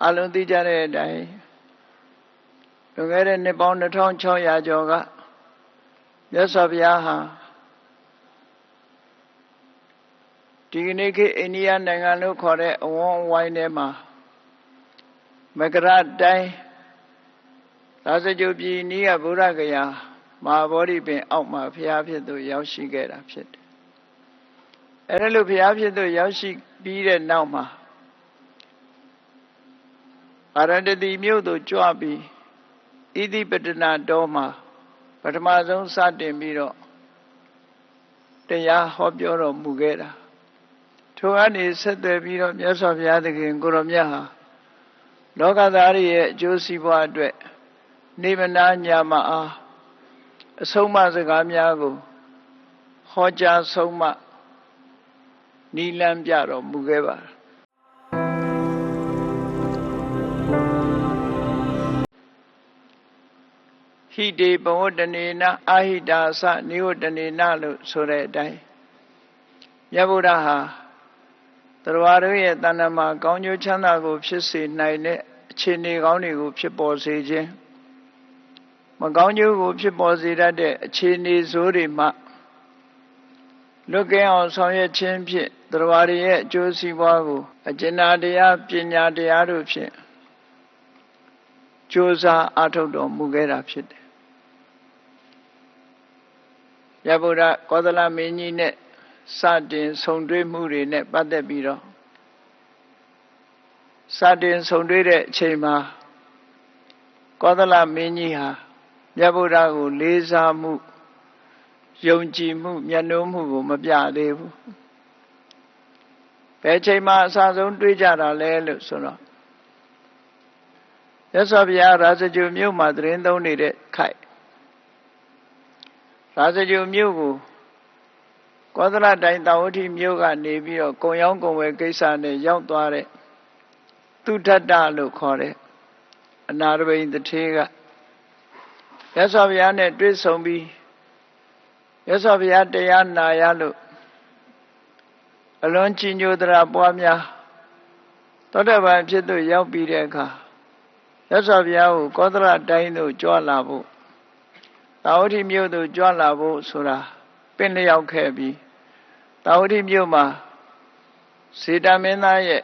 အလုံးသိကြတဲ့အတိုင်းလွန်ခဲ့တဲ့နှစ်ပေါင်း2600ကျော်ကမြတ်စွာဘုရားဟာဒီကနေ့ခေတ်အိန္ဒိယနိုင်ငံလို့ခေါ်တဲ့အဝန်းအဝိုင်းထဲမှာမကရတိုင်းသာစကြိုပြည်နီးကဗုဒ္ဓဂယာမဟာဗောဓိပင်အောက်မှာဘုရားဖြစ်သူရောက်ရှိခဲ့တာဖြစ်တယ်။အဲဒါလို့ဘုရားဖြစ်သူရောက်ရှိပြီးတဲ့နောက်မှာပါရဏသီမြို့သို့ကြွပြီးဣတိပတနာတော်မှာပထမဆုံးစတင်ပြီးတော့တရားဟောပြောတော်မူခဲ့တာထိုကနေဆက်သွယ်ပြီးတော့မြတ်စွာဘုရားသခင်ကိုရောမြတ်ဟာလောကသားတွေရဲ့အကျိုးစီးပွားအတွက်နေမနာညာမအားအဆုံးအမစကားများကိုဟောကြားဆုံးမနိလန်းပြတော်မူခဲ့ပါတယ်ဟိတေဘဝတ္တနေနအာဟိတာသနိဝတ္တနေနလို့ဆိုတဲ့အတိုင်းမြတ်ဗုဒ္ဓဟာတရားတို့ရဲ့တဏ္ဍာမှာကောင်းကျိုးချမ်းသာကိုဖြစ်စေနိုင်တဲ့အခြေအနေကောင်းတွေကိုဖြစ်ပေါ်စေခြင်းမကောင်းကျိုးကိုဖြစ်ပေါ်စေတတ်တဲ့အခြေအနေဆိုးတွေမှလွတ်ကင်းအောင်ဆောင်ရွက်ခြင်းဖြင့်တရားတွေရဲ့အကျိုးစီးပွားကိုအကျဉ်းတရားပညာတရားတို့ဖြင့်ကြိုးစားအားထုတ်တော်မူခဲ့တာဖြစ်တယ်။မြတ်ဗုဒ္ဓကောသလမင်းကြီးနဲ့စတင်ဆုံတွေ့မှုတွေနဲ့ပတ်သက်ပြီးတော့စတင်ဆုံတွေ့တဲ့အချိန်မှာကောသလမင်းကြီးဟာမြတ်ဗုဒ္ဓကိုလေးစားမှုယုံကြည်မှုမျက်နှိုးမှုကိုမပြသေးဘူး။ဘယ်ချိန်မှအစဆုံးတွေ့ကြတာလဲလို့ဆိုတော့မြတ်စွာဘုရားရာဇဂြိုလ်မြို့မှာသတင်းသုံးနေတဲ့ခိုက်ရာဇဂြိုလ်မြို့ကိုကောသလတိုင်းတာဝတိမြို့ကနေပြီးတော့ကုံရောင်းကုံဝယ်ကိစ္စနဲ့ရောက်သွားတဲ့သူထတ္တလို့ခေါ်တဲ့အနာရဘိန်တထေးကမြတ်စွာဘုရားနဲ့တွေ့ဆုံပြီးမြတ်စွာဘုရားတရားနာရလို့အလွန်ကြည်ညိုသရာပွားများသောတပန်ဖြစ်သူရောက်ပြီးတဲ့အခါမြတ်စွာဘုရားကိုကောသလတိုင်းသို့ကြွလာဖို့တာဝတိမြို့သို့ကြွလာဖို့ဆိုတာပင်လျောက်ခဲ့ပြီးတာဝတိမြို့မှာစေတမင်းသားရဲ့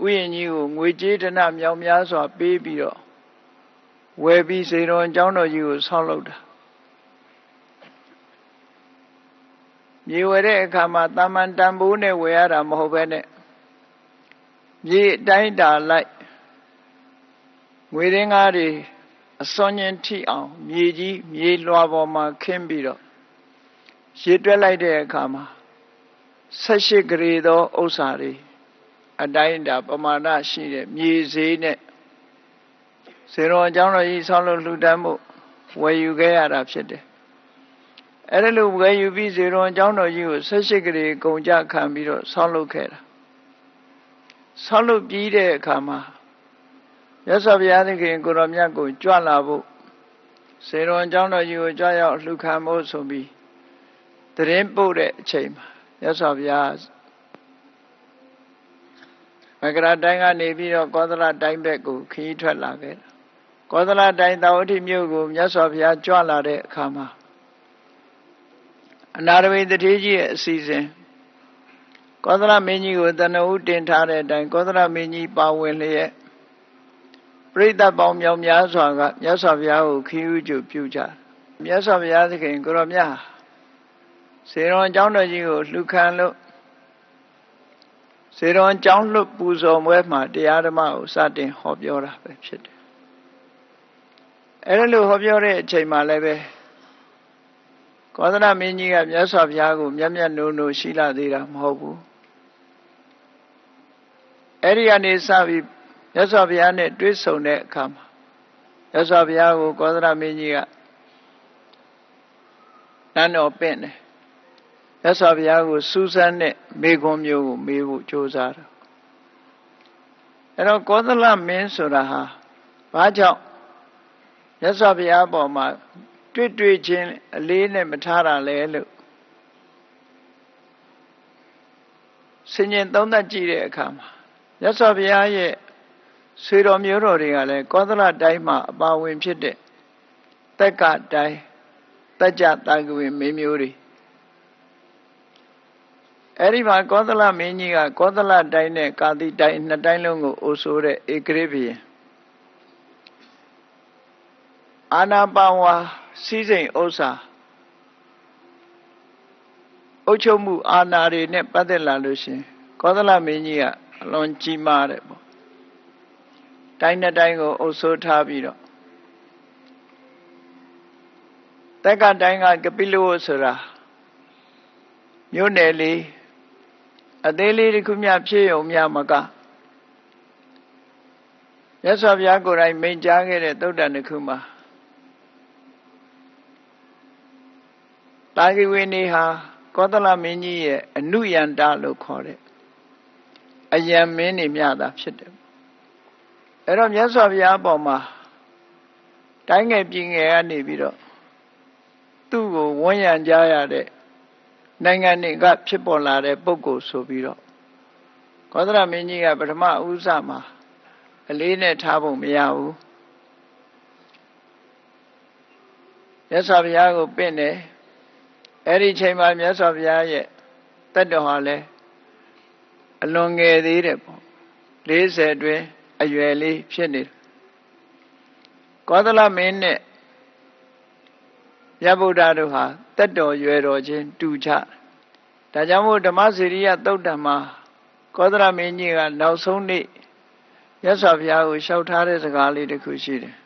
ဥယျာဉ်ကြီးကိုငွေကြေးဒဏမြောက်များစွာပေးပြီးတော့ဝယ်ပြီးစေတော်အကြောင်းတော်ကြီးကိုဆောက်လုပ်တာမြေဝယ်တဲ့အခါမှာတာမန်တန်ဖိုးနဲ့ဝယ်ရတာမဟုတ်ပဲနဲ့မြေအတိုင်းတာလိုက်ငွေရင်းကားတွေအစွန်ချင်းထိအောင်မြေကြီးမြေလွှာပေါ်မှာခင်းပြီးတော့ရေတွက်လိုက်တဲ့အခါမှာ18ဂရေသောဥစ္စာတွေအတိုင်းတာပမာဏရှိတဲ့မြေဈေးနဲ့စေတော်အကြောင်းတော်ကြီးဆောက်လုပ်လှူဒန်းမှုဝယ်ယူခဲ့ရတာဖြစ်တယ်။အဲဒီလိုဝယ်ယူပြီးစေတော်အကြောင်းတော်ကြီးကို18ဂရေကုန်ကြခံပြီးတော့ဆောက်လုပ်ခဲ့တာ။ဆောက်လုပ်ပြီးတဲ့အခါမှာမြတ်စွာဘုရားသခင်ကိုရောမြတ်ကိုကြွလာဖို့စေတော်အကြောင်းတော်ကြီးကိုကြွရောက်လှူခံဖို့ဆိုပြီးတရင်ပို့တဲ့အချိန်မှာမြတ်စွာဘုရားမကရတိုင်းကနေပြီးတော့ကောသလတိုင်းဘက်ကိုခရီးထွက်လာခဲ့တာကောသလတိုင်းတာဝတိမြို့ကိုမြတ်စွာဘုရားကြွလာတဲ့အခါမှာအနာရဘိတထေးကြီးရဲ့အစီအစဉ်ကောသလမင်းကြီးကိုတဏှုတင်ထားတဲ့အတိုင်းကောသလမင်းကြီးပါဝင်လျက်ပရိသတ်ပေါင်းမြောက်များစွာကမြတ်စွာဘုရားကိုခရီးဥကျပြုကြမြတ်စွာဘုရားသခင်ကိုရောမြတ်စေတော်အကြောင်းတော်ကြီးကိုလှူခံလို့စေတော်အကြောင်းလွတ်ပူဇော်ပွဲမှာတရားဓမ္မကိုစတင်ဟောပြောတာပဲဖြစ်တယ်အဲလိုဟောပြောတဲ့အချိန်မှာလည်းပဲကောသလမင်းကြီးကမြတ်စွာဘုရားကိုမျက်မျက်နှိုးနှိုးရှိလာသေးတာမဟုတ်ဘူးအဲဒီကနေစပြီးမြတ်စွာဘုရားနဲ့တွေ့ဆုံတဲ့အခါမှာမြတ်စွာဘုရားကိုကောသလမင်းကြီးကနန်းတော်ပင့်တယ်မြတ်စွာဘုရားကိုစူးစမ်းတဲ့မေခွန်းမျိုးကိုမေးဖို့ကြိုးစားတာအဲတော့ကောသလမင်းဆိုတာဟာဘာကြောင့်မြတ်စွာဘုရားပေါ်မှာတွေ့ချင်းအလေးနဲ့မထားတာလဲလို့ဆင်ញင်သုံးသပ်ကြည့်တဲ့အခါမှာမြတ်စွာဘုရားရဲ့ ဆွေတော်မျိုးတော်တွေကလည်းကောသလတိုင်းမှာအပါဝင်ဖြစ်တဲ့တက္ကတိုင်းတကြတာကဝေမင်းမျိုးတွေအဲ့ဒီမှာကောသလမင်းကြီးကကောသလတိုင်းနဲ့ကာတိတိုင်းနှစ်တိုင်းလုံးကိုအိုဆိုတဲ့ဧကရေဘုရင်အာနာပါဝါစီးစိမ်ဥစ္စာအုပ်ချုပ်မှုအာဏာတွေနဲ့ပတ်သက်လာလို့ရှင်ကောသလမင်းကြီးကအလွန်ကြီးမားတဲ့ပေါ့တိုင်းနှစ်တိုင်းကိုအုပ်စိုးထားပြီးတော့တက္ကတိုင်းကကပိလဝတ်ဆိုတာမြို့နယ်လေးအသေးလေးတစ်ခုမြဖြစ်ုံမြမကမြတ်စွာဘုရားကိုယ်တိုင်မိန့်ကြားခဲ့တဲ့သုတ္တန်တစ်ခုမှာတာဂိဝေနေဟာကောသလမင်းကြီးရဲ့အနုယန္တလို့ခေါ်တဲ့အယံမင်းနေမြတာဖြစ်တယ်အဲ့တော့မြတ်စွာဘုရားအပေါ်မှာတိုင်းငယ်ပြည်ငယ်ကနေပြီးတော့သူ့ကိုဝန်းရံကြရတဲ့နိုင်ငံတွေကဖြစ်ပေါ်လာတဲ့ပုဂ္ဂိုလ်ဆိုပြီးတော့ကောသလမင်းကြီးကပထမဥစ္စာမှာအလေးနဲ့ထားဖို့မရဘူးမြတ်စွာဘုရားကိုပင့်တယ်အဲ့ဒီချိန်မှာမြတ်စွာဘုရားရဲ့တတ်တော်ဟာလည်းအလွန်ငယ်သေးတယ်ပေါ့40အတွင်းအရွယ်လေးဖြစ်နေတယ်ကောသလမင်းနဲ့မြတ်ဗုဒ္ဓတို့ဟာတတ်တော်ရွယ်တော်ချင်းတူကြဒါကြောင့်မို့ဓမ္မစရိယသုတ်တံမှာကောသလမင်းကြီးကနောက်ဆုံးနေ့မြတ်စွာဘုရားကိုလျှောက်ထားတဲ့စကားလေးတစ်ခုရှိတယ်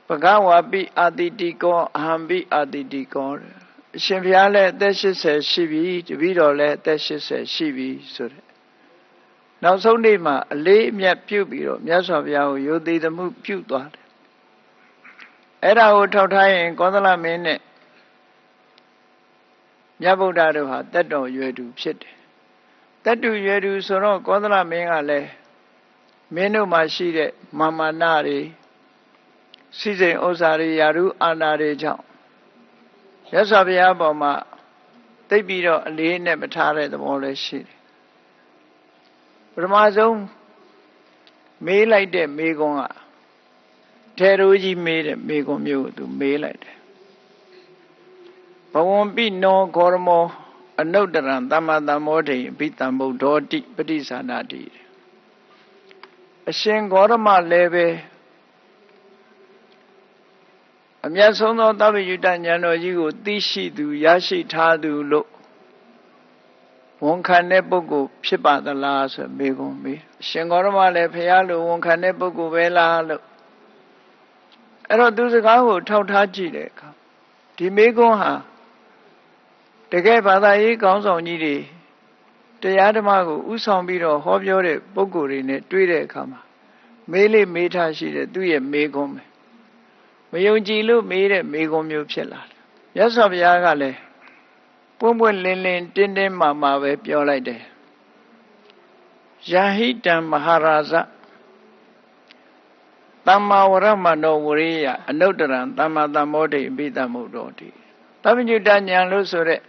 ဘဂဝါပိအာတိတိကောအဟံပိအာတိတိကောအရှင်ဘုရားလည်းအသက်80ရှိပြီတပည့်တော်လည်းအသက်80ရှိပြီဆိုတဲ့နောက်ဆုံးနေ့မှာအလေးအမြတ်ပြုပြီးတော့မြတ်စွာဘုရားကိုယုသိသမှုပြုသွားတယ်အဲ့ဒါကိုထောက်ထားရင်ကောသလမင်းနဲ့မြတ်ဗုဒ္ဓတို့ဟာတက်တော်ရွယ်တူဖြစ်တယ်တက်တူရွယ်တူဆိုတော့ကောသလမင်းကလည်းမင်းတို့မှာရှိတဲ့မာမနာတွေစီစိန်ဥစ္စာတွေယာရုအာဏာတွေကြောင့်မြတ်စွာဘုရားပေါ်မှာသိပြီးတော့အလေးနဲ့မထားတဲ့သဘောလည်းရှိတယ်ပထမဆုံးမေးလိုက်တဲ့မေးခွန်းကထေရိုးကြီးမေးတဲ့မေးခွန်းမျိုးကိုသူမေးလိုက်တယ်ဘဝံပိနောဂေါရမောအနုတ္တရံသမ္မာသမ္မောဒိအဘိတံဗုဒ္ဓောတိပฏิသနာတိအရှင်ဂေါရမလည်းပဲအမြတ်ဆုံးသောသဗ္ဗညုတဉာဏ်တော်ကြီးကိုသိရှိသူရရှိထားသူလို့ဝန်ခံတဲ့ပုဂ္ဂိုလ်ဖြစ်ပါသလားဆိုမေးခွန်းမေးအရှင်ဂေါရမလည်းဘုရားလိုဝန်ခံတဲ့ပုဂ္ဂိုလ်ပဲလားလို့အဲ့တော့သူစကားကိုထောက်ထားကြည့်တဲ့အခါဒီမေးခွန်းဟာတကယ်ဘာသာရေးခေါင်းဆောင်ကြီးတွေတရားဓမ္မကိုဥဆောင်ပြီးတော့ဟောပြောတဲ့ပုဂ္ဂိုလ်တွေနဲ့တွေ့တဲ့အခါမှာမေးလေးမေးထားရှိတဲ့သူ့ရဲ့မေးခွန်းပဲမယုံကြည်လို့မေးတဲ့မေးခွန်းမျိုးဖြစ်လာတယ်မြတ်စွာဘုရားကလည်းပွင့်ပွင့်လင်းလင်းတင်းတင်းမာမာပဲပြောလိုက်တယ်ယဟိတံမဟာရာဇသမ္မာဝရမနောဝရိယအနုတ္တရံသမ္မာသမ္မောဒိအဘိဓမ္မုဒ္ဓောတိသဗ္ဗညုတဉာဏ်လို့ဆိုတဲ့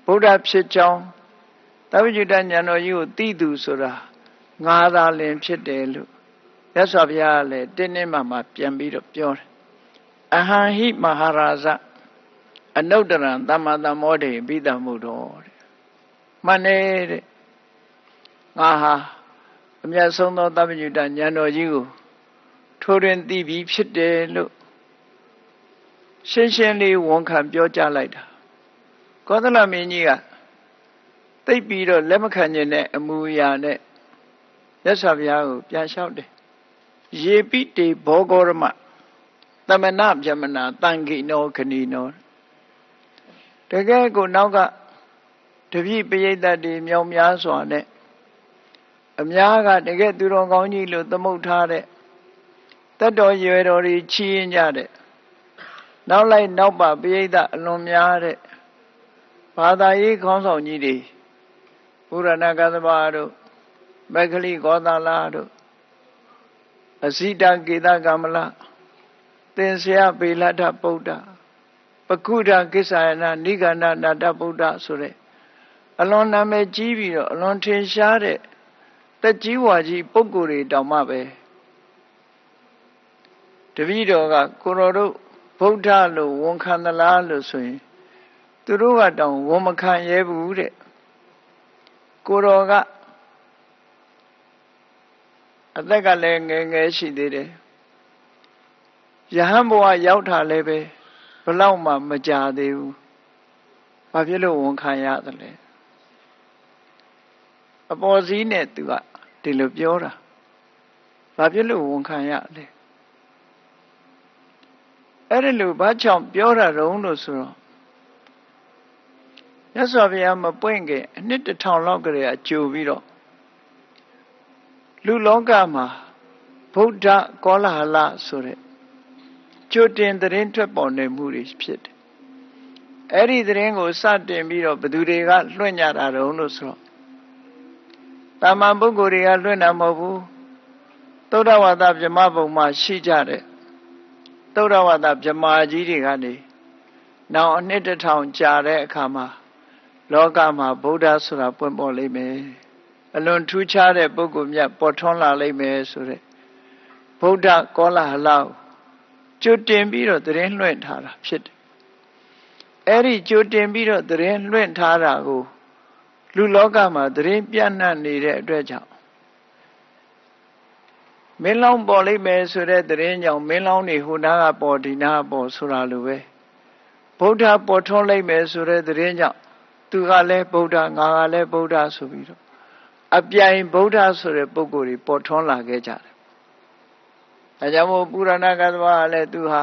ဗုဒ္ဓဖြစ်ကြောင်းသဗ္ဗညုတဉာဏ်တော်ကြီးကိုသိသူဆိုတာငါသာလင်ဖြစ်တယ်လို့မြတ်စွာဘုရားကလည်းတင်းတင်းမာမာပြန်ပြီးတော့ပြောတယ်အဟံဟိမဟာရာဇအနုတ္တရံသမ္မာသမ္မောဒိအဘိဓမ္မုဒ္ဓောတဲ့မှန်တဲ့ငါဟာအမြတ်ဆုံးသောသဗ္ဗညုတဉာဏ်တော်ကြီးကိုထိုးတွင်သိပြီးဖြစ်တယ်လို့ရှင်းရှင်းလေးဝန်ခံပြောကြားလိုက်တာကောသလမင်းကြီးကသိပြီးတော့လက်မခံခြင်းနဲ့အမူအရာနဲ့မြတ်စွာဘုရားကိုပြန်လျှောက်တယ်ယေပိတေဘောဂောရမသမဏဗျမနာတန်ခိနောခဏီနောတကယ်ကိုနောက်ကတပည့်ပရိသတ်တွေမြောင်များစွာနဲ့အများကတကယ်သူတော်ကောင်းကြီးလို့သမုတ်ထားတဲ့တတ်တော်ရွယ်တော်တွေချီးရင်ကြတဲ့နောက်လိုက်နောက်ပါပရိသတ်အလွန်များတဲ့ဘာသာရေးခေါင်းဆောင်ကြီးတွေပုရဏကသဘာတို့မက္ခလိဂောသလာတို့အဇိတကေတကမလသင်္ဆယပေလတ္ထဗုဒ္ဓပကုဒ္ဓကိစ္ဆယနာနိဂန္ဓနာတဗုဒ္ဓဆိုတဲ့အလွန်နာမည်ကြီးပြီးတော့အလွန်ထင်ရှားတဲ့ တက်ကြီးဝါကြီးပုဂ္ဂိုလ်တွေတောင်မှပဲတပည့်တော်ကကိုတော်တို့ဗုဒ္ဓလို့ဝန်ခံသလားလို့ဆိုရင်သူတို့ကတောင်ဝန်မခံရဲဘူးတဲ့ကိုတော်ကအသက်ကလည်းငယ်ငယ်ရှိသေးတယ်ယဟန်ဘဝရောက်တာလည်းပဲဘလောက်မှမကြသေးဘူးဘာဖြစ်လို့ဝန်ခံရသလဲအပေါ်စီးနဲ့သူကဒီလိုပြောတာဘာဖြစ်လို့ဝန်ခံရလဲအဲ့ဒီလိုဘာကြောင့်ပြောတာတုံးလို့ဆိုတော့မြတ်စွာဘုရားမပွင့်ခင်အနှစ်1000လောက်ကလေးအကျိုးပြီးတော့လူလောကမှာဗုဒ္ဓကောလဟလဆိုတဲ့ကြိုတင်သတင်းထွက်ပေါ်နေမှုတွေဖြစ်တယ်အဲ့ဒီသတင်းကိုစတင်ပြီးတော့ဘယ်သူတွေကလွှင့်ကြတာတုံးလို့ဆိုတော့တာမန်ပုဂ္ဂိုလ်တွေကလွှင့်တာမဟုတ်ဘူးသုဒ္ဓဝါဒဗြဟ္မဘုံမှာရှိကြတဲ့သုဒ္ဓဝါဒဗြဟ္မာကြီးတွေကနေနောက်အနှစ်1000ကြာတဲ့အခါမှာလောကမှာဗုဒ္ဓဆိုတာပွင့်ပေါ်လိမ့်မယ်အလွန်ထူးခြားတဲ့ပုဂ္ဂိုလ်မြတ်ပေါ်ထွန်းလာလိမ့်မယ်ဆိုတဲ့ဗုဒ္ဓကောလဟလကြိုတင်ပြီးတော့သတင်းလွှင့်ထားတာဖြစ်တယ်အဲ့ဒီကြိုတင်ပြီးတော့သတင်းလွှင့်ထားတာကိုလူလောကမှာသတင်းပြန့်နှံ့နေတဲ့အတွက်ကြောင့်မင်းလောင်းပေါ်လိမ့်မယ်ဆိုတဲ့သတင်းကြောင့်မင်းလောင်းတွေဟိုနားကပေါ်ဒီနားပေါ်ဆိုတာလိုပဲဗုဒ္ဓပေါ်ထွန်းလိမ့်မယ်ဆိုတဲ့သတင်းကြောင့်သူကလည်းဗုဒ္ဓငါကလည်းဗုဒ္ဓဆိုပြီးတော့အပြိုင်ဗုဒ္ဓဆိုတဲ့ပုဂ္ဂိုလ်တွေပေါ်ထွန်းလာခဲ့ကြတယ်။အဲကြောင့်မို့ပုရဏကသဘာကလည်းသူဟာ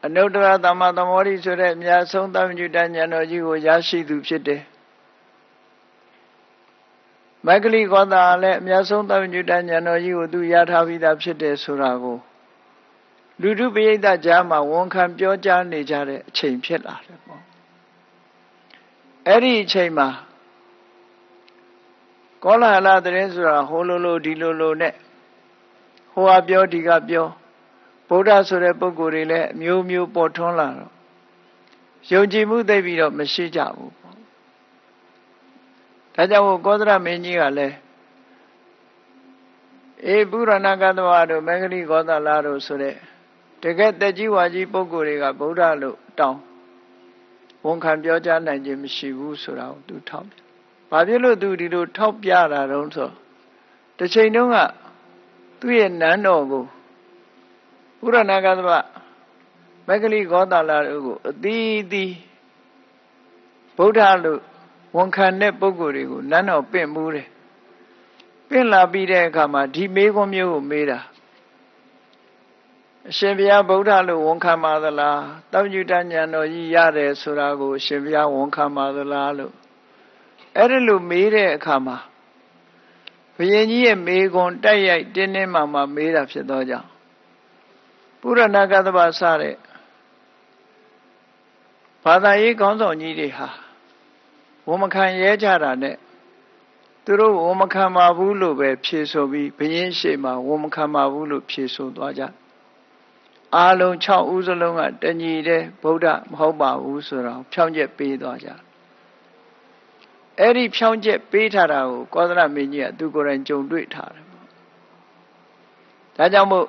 အနုတ္တရသမ္မာသမ္ဗောဓိဆိုတဲ့အမြတ်ဆုံးသဗ္ဗညုတဉာဏ်တော်ကြီးကိုရရှိသူဖြစ်တယ်။မဂ္ဂလိကောသာလည်းအမြတ်ဆုံးသဗ္ဗညုတဉာဏ်တော်ကြီးကိုသူရထားပြီးသားဖြစ်တယ်ဆိုတာကိုလူထုပရိသတ်ကြားမှာဝန်ခံပြောကြားနေကြတဲ့အချိန်ဖြစ်လာတယ်ပေါ့အဲ့ဒီအချိန်မှာကောလဟလသတင်းဆိုတာဟိုလိုလိုဒီလိုလိုနဲ့ဟိုကပြောဒီကပြောဗုဒ္ဓဆိုတဲ့ပုဂ္ဂိုလ်တွေလည်းအမျိုးမျိုးပေါ်ထွန်းလာတော့ယုံကြည်မှုသိပြီးတော့မရှိကြဘူးပေါ့ဒါကြောင့်ကောသရမင်းကြီးကလည်းပုရဏကသဝတို့မဂ္ဂလိကောသလတို့ဆိုတဲ့တကယ်တက်ကြီးဝါကြီးပုဂ္ဂိုလ်တွေကဗုဒ္ဓလို့တောင်းဝန်ခံပြောကြားနိုင်ခြင်းမရှိဘူးဆိုတာကိုသူထောက်ပြ။ဘာဖြစ်လို့သူဒီလိုထောက်ပြတာတုံးဆိုတစ်ချိန်တုန်းကသူ့ရဲ့နန်းတော်ကိုပုရဏကသဗမဂ္ဂလိကောသလတို့ကိုအသီးသီးဗုဒ္ဓလို့ဝန်ခံတဲ့ပုဂ္ဂိုလ်တွေကိုနန်းတော်ပင့်မှုတယ်။ပင့်လာပြီးတဲ့အခါမှာဒီမေးခွန်းမျိုးကိုမေးတာအရှင်ဘုရားဗုဒ္ဓလို့ဝန်ခံပါသလားသဗ္ဗညုတဉာဏ်တော်ကြီးရတယ်ဆိုတာကိုအရှင်ဘုရားဝန်ခံပါသလားလို့အဲ့ဒါလို့မေးတဲ့အခါမှာဘုရင်ကြီးရဲ့မေးခွန်းတိုက်ရိုက်တင်းတင်းမာမာမေးတာဖြစ်သောကြောင့်ပုရဏကသဗ္ဗစတဲ့ဘာသာရေးခေါင်းဆောင်ကြီးတွေဟာဝန်မခံရဲကြတာနဲ့သူတို့ဝန်မခံပါဘူးလို့ပဲဖြေဆိုပြီးဘုရင်ရှေ့မှာဝန်မခံပါဘူးလို့ဖြေဆိုသွားကြအားလုံး6ဦးစလုံးကတညီတဲ့ဗုဒ္ဓမဟုတ်ပါဘူးဆိုတော့ဖြောင်းချက်ပေးသွားကြအဲ့ဒီဖြောင်းချက်ပေးထားတာကိုကောသလမင်းကြီးကသူကိုယ်တိုင်ကြုံတွေ့ထားတယ်ပေါ့ဒါကြောင့်မို့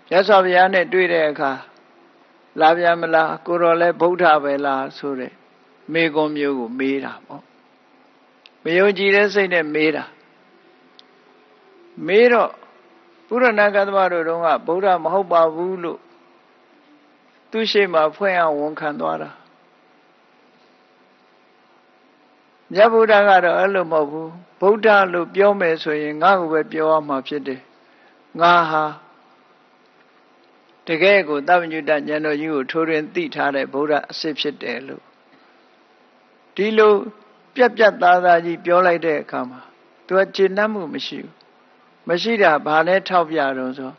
မြတ်စွာဘုရားနဲ့တွေ့တဲ့အခါလာပြန်မလားကိုတော်လည်းဗုဒ္ဓပဲလားဆိုတဲ့မေးခွန်းမျိုးကိုမေးတာပေါ့မယုံကြည်တဲ့စိတ်နဲ့မေးတာမေးတော့ပုရဏကသဗ္ဗတို့ကဗုဒ္ဓမဟုတ်ပါဘူးလို့သူရှိမှဖွင့်အောင်ဝန်ခံသွားတာမြတ်ဗုဒ္ဓကတော့အဲ့လိုမဟုတ်ဘူးဗုဒ္ဓလို့ပြောမယ်ဆိုရင်ငါ့ကိုပဲပြောရမှာဖြစ်တယ်ငါဟာတကယ်ကိုသဗ္ဗညုတဉာဏ်တော်ကြီးကိုထိုးတွင်သိထားတဲ့ဗုဒ္ဓအစစ်ဖြစ်တယ်လို့ဒီလိုပြတ်ပြတ်သားသားကြီးပြောလိုက်တဲ့အခါမှာသူကကျေနပ်မှုမရှိဘူးမရှိတာဘာလဲထောက်ပြတော့ဆို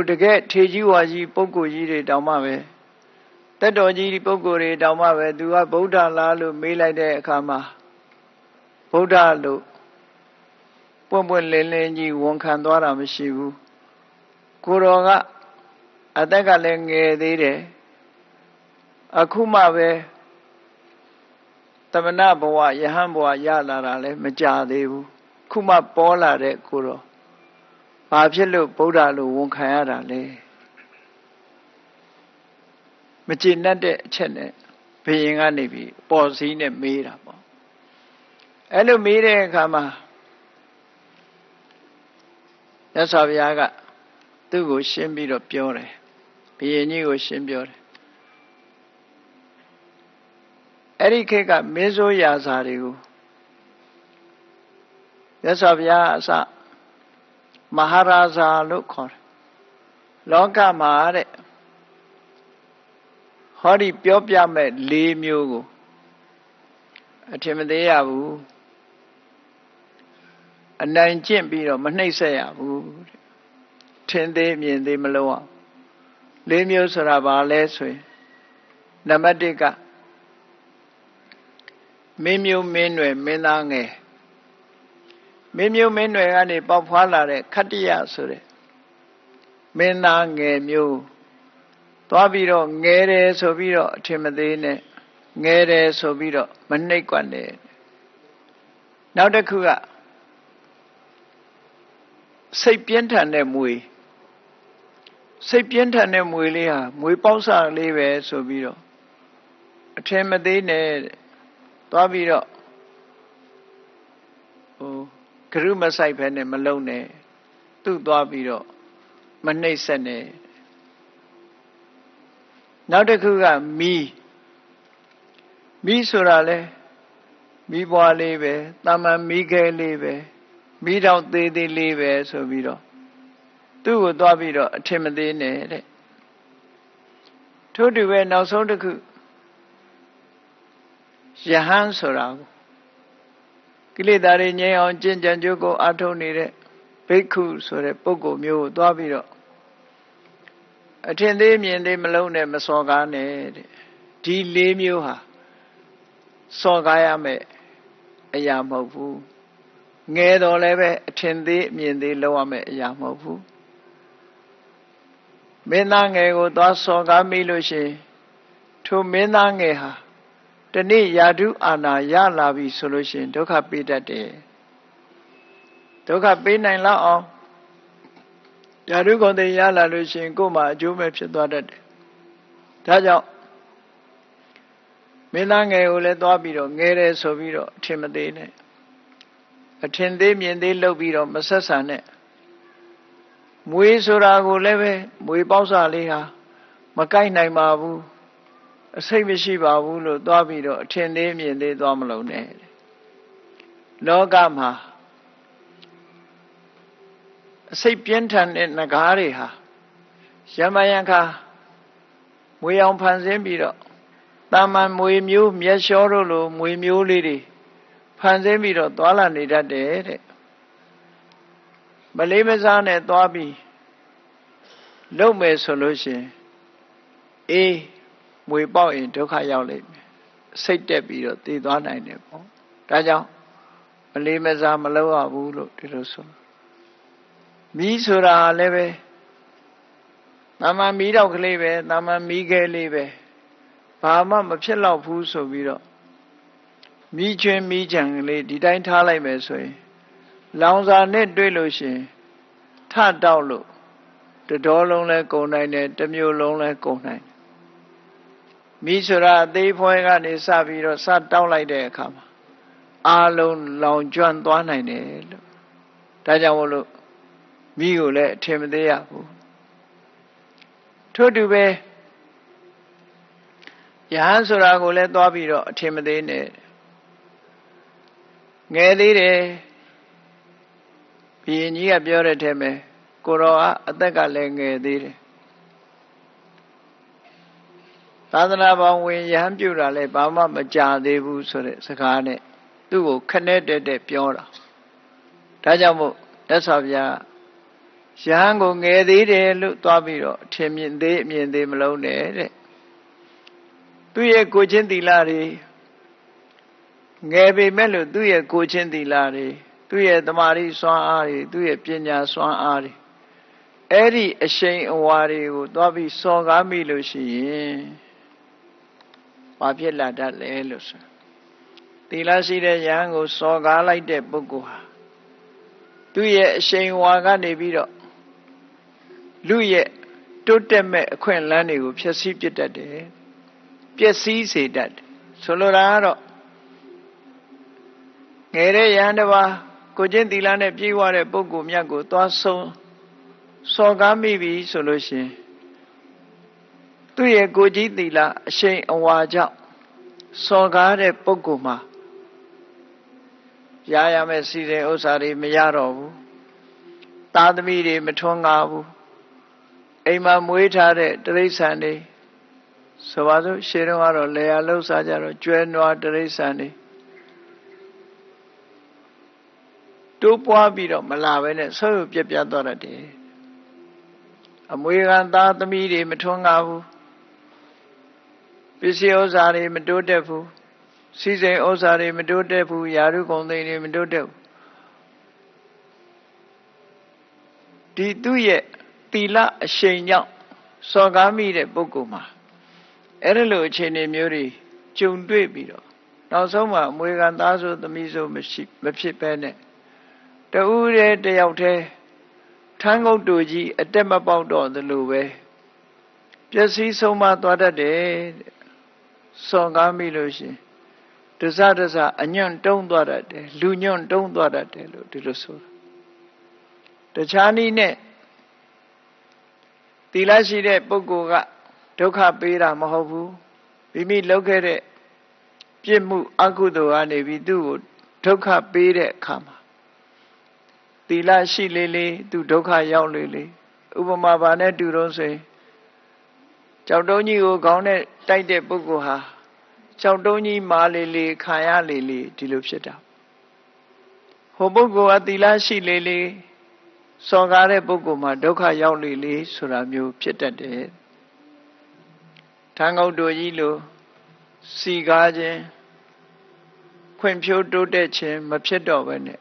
တကယ်ထေကြီးဝါကြီးပုဂ္ဂိုလ်ကြီးတွေတောင်မှပဲတက်တော်ကြီးပုဂ္ဂိုလ်တွေတောင်မှပဲသူကဗုဒ္ဓလားလို့မေးလိုက်တဲ့အခါမှာဗုဒ္ဓလို့ပွင့်ပွင့်လင်းလင်းကြီးဝန်ခံသွားတာမရှိဘူးကိုတော်ကအသက်ကလည်းငယ်သေးတယ်အခုမှပဲသမဏဘဝယဟန်ဘဝရလာတာလည်းမကြသေးဘူး ခုမှပေါ်လာတဲ့ကိုတော့ဘာဖြစ်လို့ဗုဒ္ဓလို့ဝန်ခံရတာလဲမကျေနပ်တဲ့အချက်နဲ့ဘုရင်ကနေပြီးပေါ်စည်းနဲ့မေးတာပေါ့အဲ့လိုမေးတဲ့အခါမှာမြတ်စွာဘုရားကသူ့ကိုရှင်းပြီးတော့ပြောတယ်ဘုရင်ကြီးကိုရှင်းပြောတယ်အဲ့ဒီခေတ်ကမင်းဆိုးရာဇာတွေကိုမြတ်စွာဘုရားအစမဟာရာဇာလို့ခေါ်တယ်လောကမှာတဲ့ဟောဒီပြောပြမဲ့၄မျိုးကိုအထင်မသေးရဘူးအနိုင်ကျင့်ပြီးတော့မနှိပ်စက်ရဘူးထင်သေးမြင်သေးမလို့အောင်၄မျိုးဆိုတာဘာလဲဆိုရင်နံပါတ်1ကမင်းမျိုးမင်းနွယ်မင်းသားငယ်မင်းမျိုးမင်းနွယ်ကနေပေါက်ဖွာလာတဲ့ခတ္တယဆိုတဲ့မင်းသားငယ်မျိုးသွားပြီးတော့ငယ်တယ်ဆိုပြီးတော့အထင်မသေးနဲ့ငယ်တယ်ဆိုပြီးတော့မနှိပ်ကွက်နဲ့နောက်တစ်ခုကစိတ်ပြင်းထန်တဲ့မွေစိတ်ပြင်းထန်တဲ့မွေလေးဟာမွေပေါက်စလေးပဲဆိုပြီးတော့အထင်မသေးနဲ့သွားပြီးတော့ဂရုမစိုက်ဖဲနဲ့မလုံနဲ့သူ့သွားပြီးတော့မနှိပ်စက်နဲ့နောက်တစ်ခုကမီးဆိုတာလဲမီးပွားလေးပဲတာမန်မီးခဲလေးပဲမီးတောင်သေးသေးလေးပဲဆိုပြီးတော့သူ့ကိုသွားပြီးတော့အထင်မသေးနဲ့တဲ့ထို့တူပဲနောက်ဆုံးတစ်ခုယဟန်ဆိုတာကိလေသာတွေငြိမ်းအောင်ကျင့်ကြံကြိုးကိုအားထုတ်နေတဲ့ဘိက္ခုဆိုတဲ့ပုဂ္ဂိုလ်မျိုးကိုသွားပြီးတော့အထင်သေးမြင်သေးမလုံးနဲ့မစော်ကားနဲ့တဲ့ဒီ၄မျိုးဟာစော်ကားရမယ်အရာမဟုတ်ဘူးငယ်တော်လည်းပဲအထင်သေးမြင်သေးလုံးရမယ်အရာမဟုတ်ဘူးမင်းသားငယ်ကိုသွားစော်ကားမိလို့ရှိရင်ထိုမင်းသားငယ်ဟာတနေ့ယာတုအာနာရလာပြီဆိုလို့ရှိရင်ဒုက္ခပေးတတ်တယ်ဒုက္ခပေးနိုင်လောက်အောင်ယာတုကုန်တဲ့ရလာလို့ရှိရင်ကိုယ်မှာအကျိုးမဲ့ဖြစ်သွားတတ်တယ်ဒါကြောင့်မင်းသားငယ်ကိုလည်းသွားပြီးတော့ငယ်တယ်ဆိုပြီးတော့အထင်မသေးနဲ့အထင်သေးမြင်သေးလုပ်ပြီးတော့မဆက်ဆံနဲ့မွေဆိုတာကိုလည်းပဲမွေပေါက်စာလေးဟာမကိုက်နိုင်ပါဘူးအစိတ်မရှိပါဘူးလို့သွားပြီးတော့အထင်သေးမြင်သေးသွားမလုံးနဲ့လောကမှာအစိတ်ပြင်းထန်တဲ့ငကားတွေဟာယမယံခါမွေအောင်ဖန်ဆင်းပြီးတော့တာမန်မွေမျိုးမျက်လျှောတို့လိုမွေမျိုးလေးတွေဖန်ဆင်းပြီးတော့သွာလာနေတတ်တယ်တဲ့မလေးမစားနဲ့သွားပြီးလုံမယ်ဆိုလို့ရှိရင်အေးမွေပေါက်ရင်ဒုက္ခရောက်လိမ့်မယ်စိတ်တက်ပြီးတော့တည်သွားနိုင်တယ်ပေါ့ဒါကြောင့်မလေးမစားမလုပ်ရဘူးလို့ဒီလိုဆိုမီးဆိုတာလည်းပဲတာမန်မီးတော့ကလေးပဲတာမန်မီးခဲလေးပဲဘာမှမဖြစ်တော့ဘူးဆိုပြီးတော့မီးချွင်းမီးချံကလေးဒီတိုင်းထားလိုက်မယ်ဆိုရင်လောင်စာနဲ့တွေ့လို့ရှိရင်ထတောက်လို့တတော်လုံးလဲကုန်နိုင်တယ်တစ်မျိုးလုံးလဲကုန်နိုင်တယ်မီးဆိုတာအသေးဖွဲကနေစပြီးတော့စတောက်လိုက်တဲ့အခါမှာအာလုံးလောင်ကျွမ်းသွားနိုင်တယ်လို့ဒါကြောင့်မို့လို့မီးကိုလည်းအထင်မသေးရဘူးထို့တူပဲယဟန်ဆိုတာကိုလည်းသွားပြီးတော့အထင်မသေးနဲ့ငယ်သေးတယ်ဘုရင်ကြီးကပြောတဲ့ထဲမှာကိုရောအသက်ကလည်းငယ်သေးတယ်သာသနာပေါင်းဝင်ယဟန်ပြုတာလည်းဘာမှမကြာသေးဘူးဆိုတဲ့စကားနဲ့သူ့ကိုခနဲ့တဲ့ပြောတာဒါကြောင့်မို့မြတ်စွာဘုရားယဟန်ကိုငယ်သေးတယ်လို့သွားပြီးတော့ထင်မြင်သေးအမြင်သေးမလုံးနဲ့တဲ့သူ့ရဲ့ကိုချင်းသီလတွေငယ်ပေမဲ့လို့သူ့ရဲ့ကိုချင်းသီလတွေသူ့ရဲ့တမာရီစွမ်းအားတွေသူ့ရဲ့ပညာစွမ်းအားတွေအဲ့ဒီအရှိန်အဝါတွေကိုသွားပြီးစော်ကားမိလို့ရှိရင်ဘာဖြစ်လာတတ်လဲလို့ဆိုသီလရှိတဲ့ယဟန်ကိုစော်ကားလိုက်တဲ့ပုဂ္ဂိုလ်ဟာ သူရဲ့အရှိန်ဝါကနေပြီးတော့လူရဲ့တိုးတက်မဲ့အခွင့်အလမ်းတွေကိုဖျက်ဆီးပစ်တတ်တယ်ပျက်စီးစေတတ်တယ်ဆိုလိုတာကတော့ငယ်တဲ့ယဟန်တစ်ပါးကိုကျင့်သီလနဲ့ပြည့်ဝတဲ့ပုဂ္ဂိုလ်မြတ်ကိုသွားဆုံးစော်ကားမိပြီဆိုလို့ရှိရင်သူ့ရဲ့ကိုကြီးသီလအရှိန်အဝါကြောင့်စော်ကားတဲ့ပုဂ္ဂိုလ်မှာရမယ်စီစဉ်ဥစ္စာတွေမရတော့ဘူးသားသမီးတွေမထွန်းကားဘူးအိမ်မှာမွေးထားတဲ့တိရစ္ဆာန်တွေဆိုပါစို့ရှေးတုန်းကတော့လေယာလှုပ်ရှားကြတော့ကျွဲနွားတိရစ္ဆာန်တွေတိုးပွားပြီးတော့မလာပဲနဲ့ဆွတ်ပြက်ပြတ်သွားတတ်တယ်အမွေခံသားသမီးတွေမထွန်းကားဘူးပစ္စည်းဥစ္စာတွေမတိုးတက်ဘူးစီစဉ်ဥစ္စာတွေမတိုးတက်ဘူးယာရုကုန်သိန်းတွေမတိုးတက်ဘူးဒီသူ့ရဲ့သီလအရှိန်ကြောင့်စော်ကားမိတဲ့ပုဂ္ဂိုလ်မှာအဲ့ဒီလိုအခြေအနေမျိုးတွေကြုံတွေ့ပြီးတော့နောက်ဆုံးမှာအမွေခံသားဆိုသမီးဆိုမဖြစ်ပဲနဲ့တူတဲ့တယောက်တည်းထန်းကုတ်တူကြီးအတက်မပေါက်တော့သလိုပဲပျက်စီးဆုံးမသွားတတ်တယ်စော်ကားမိလို့ရှိရင်တစအညွန့်တုံးသွားတတ်တယ်လူညွန့်တုံးသွားတတ်တယ်လို့ဒီလိုဆိုတာတခြားနည်းနဲ့သီလရှိတဲ့ပုဂ္ဂိုလ်ကဒုက္ခပေးတာမဟုတ်ဘူးမိမိလုပ်ခဲ့တဲ့ပြစ်မှုအကုသိုလ်ကနေပြီးသူ့ကိုဒုက္ခပေးတဲ့အခါမှာသီလရှိလေသူဒုက္ခရောက်လေဥပမာဘာနဲ့တူတော့ဆိုရင်ကြောက်တုံးကြီးကိုခေါင်းနဲ့တိုက်တဲ့ပုဂ္ဂိုလ်ဟာကြောက်တုံးကြီးမာလေခံရလေဒီလိုဖြစ်တာဟိုပုဂ္ဂိုလ်ကသီလရှိလေစော်ကားတဲ့ပုဂ္ဂိုလ်မှာဒုက္ခရောက်လေဆိုတာမျိုးဖြစ်တတ်တယ်ထန်းကုတ်တို့ကြီးလိုစီကားခြင်းခွင့်ဖြိုးတိုးတက်ခြင်းမဖြစ်တော့ဘဲနဲ့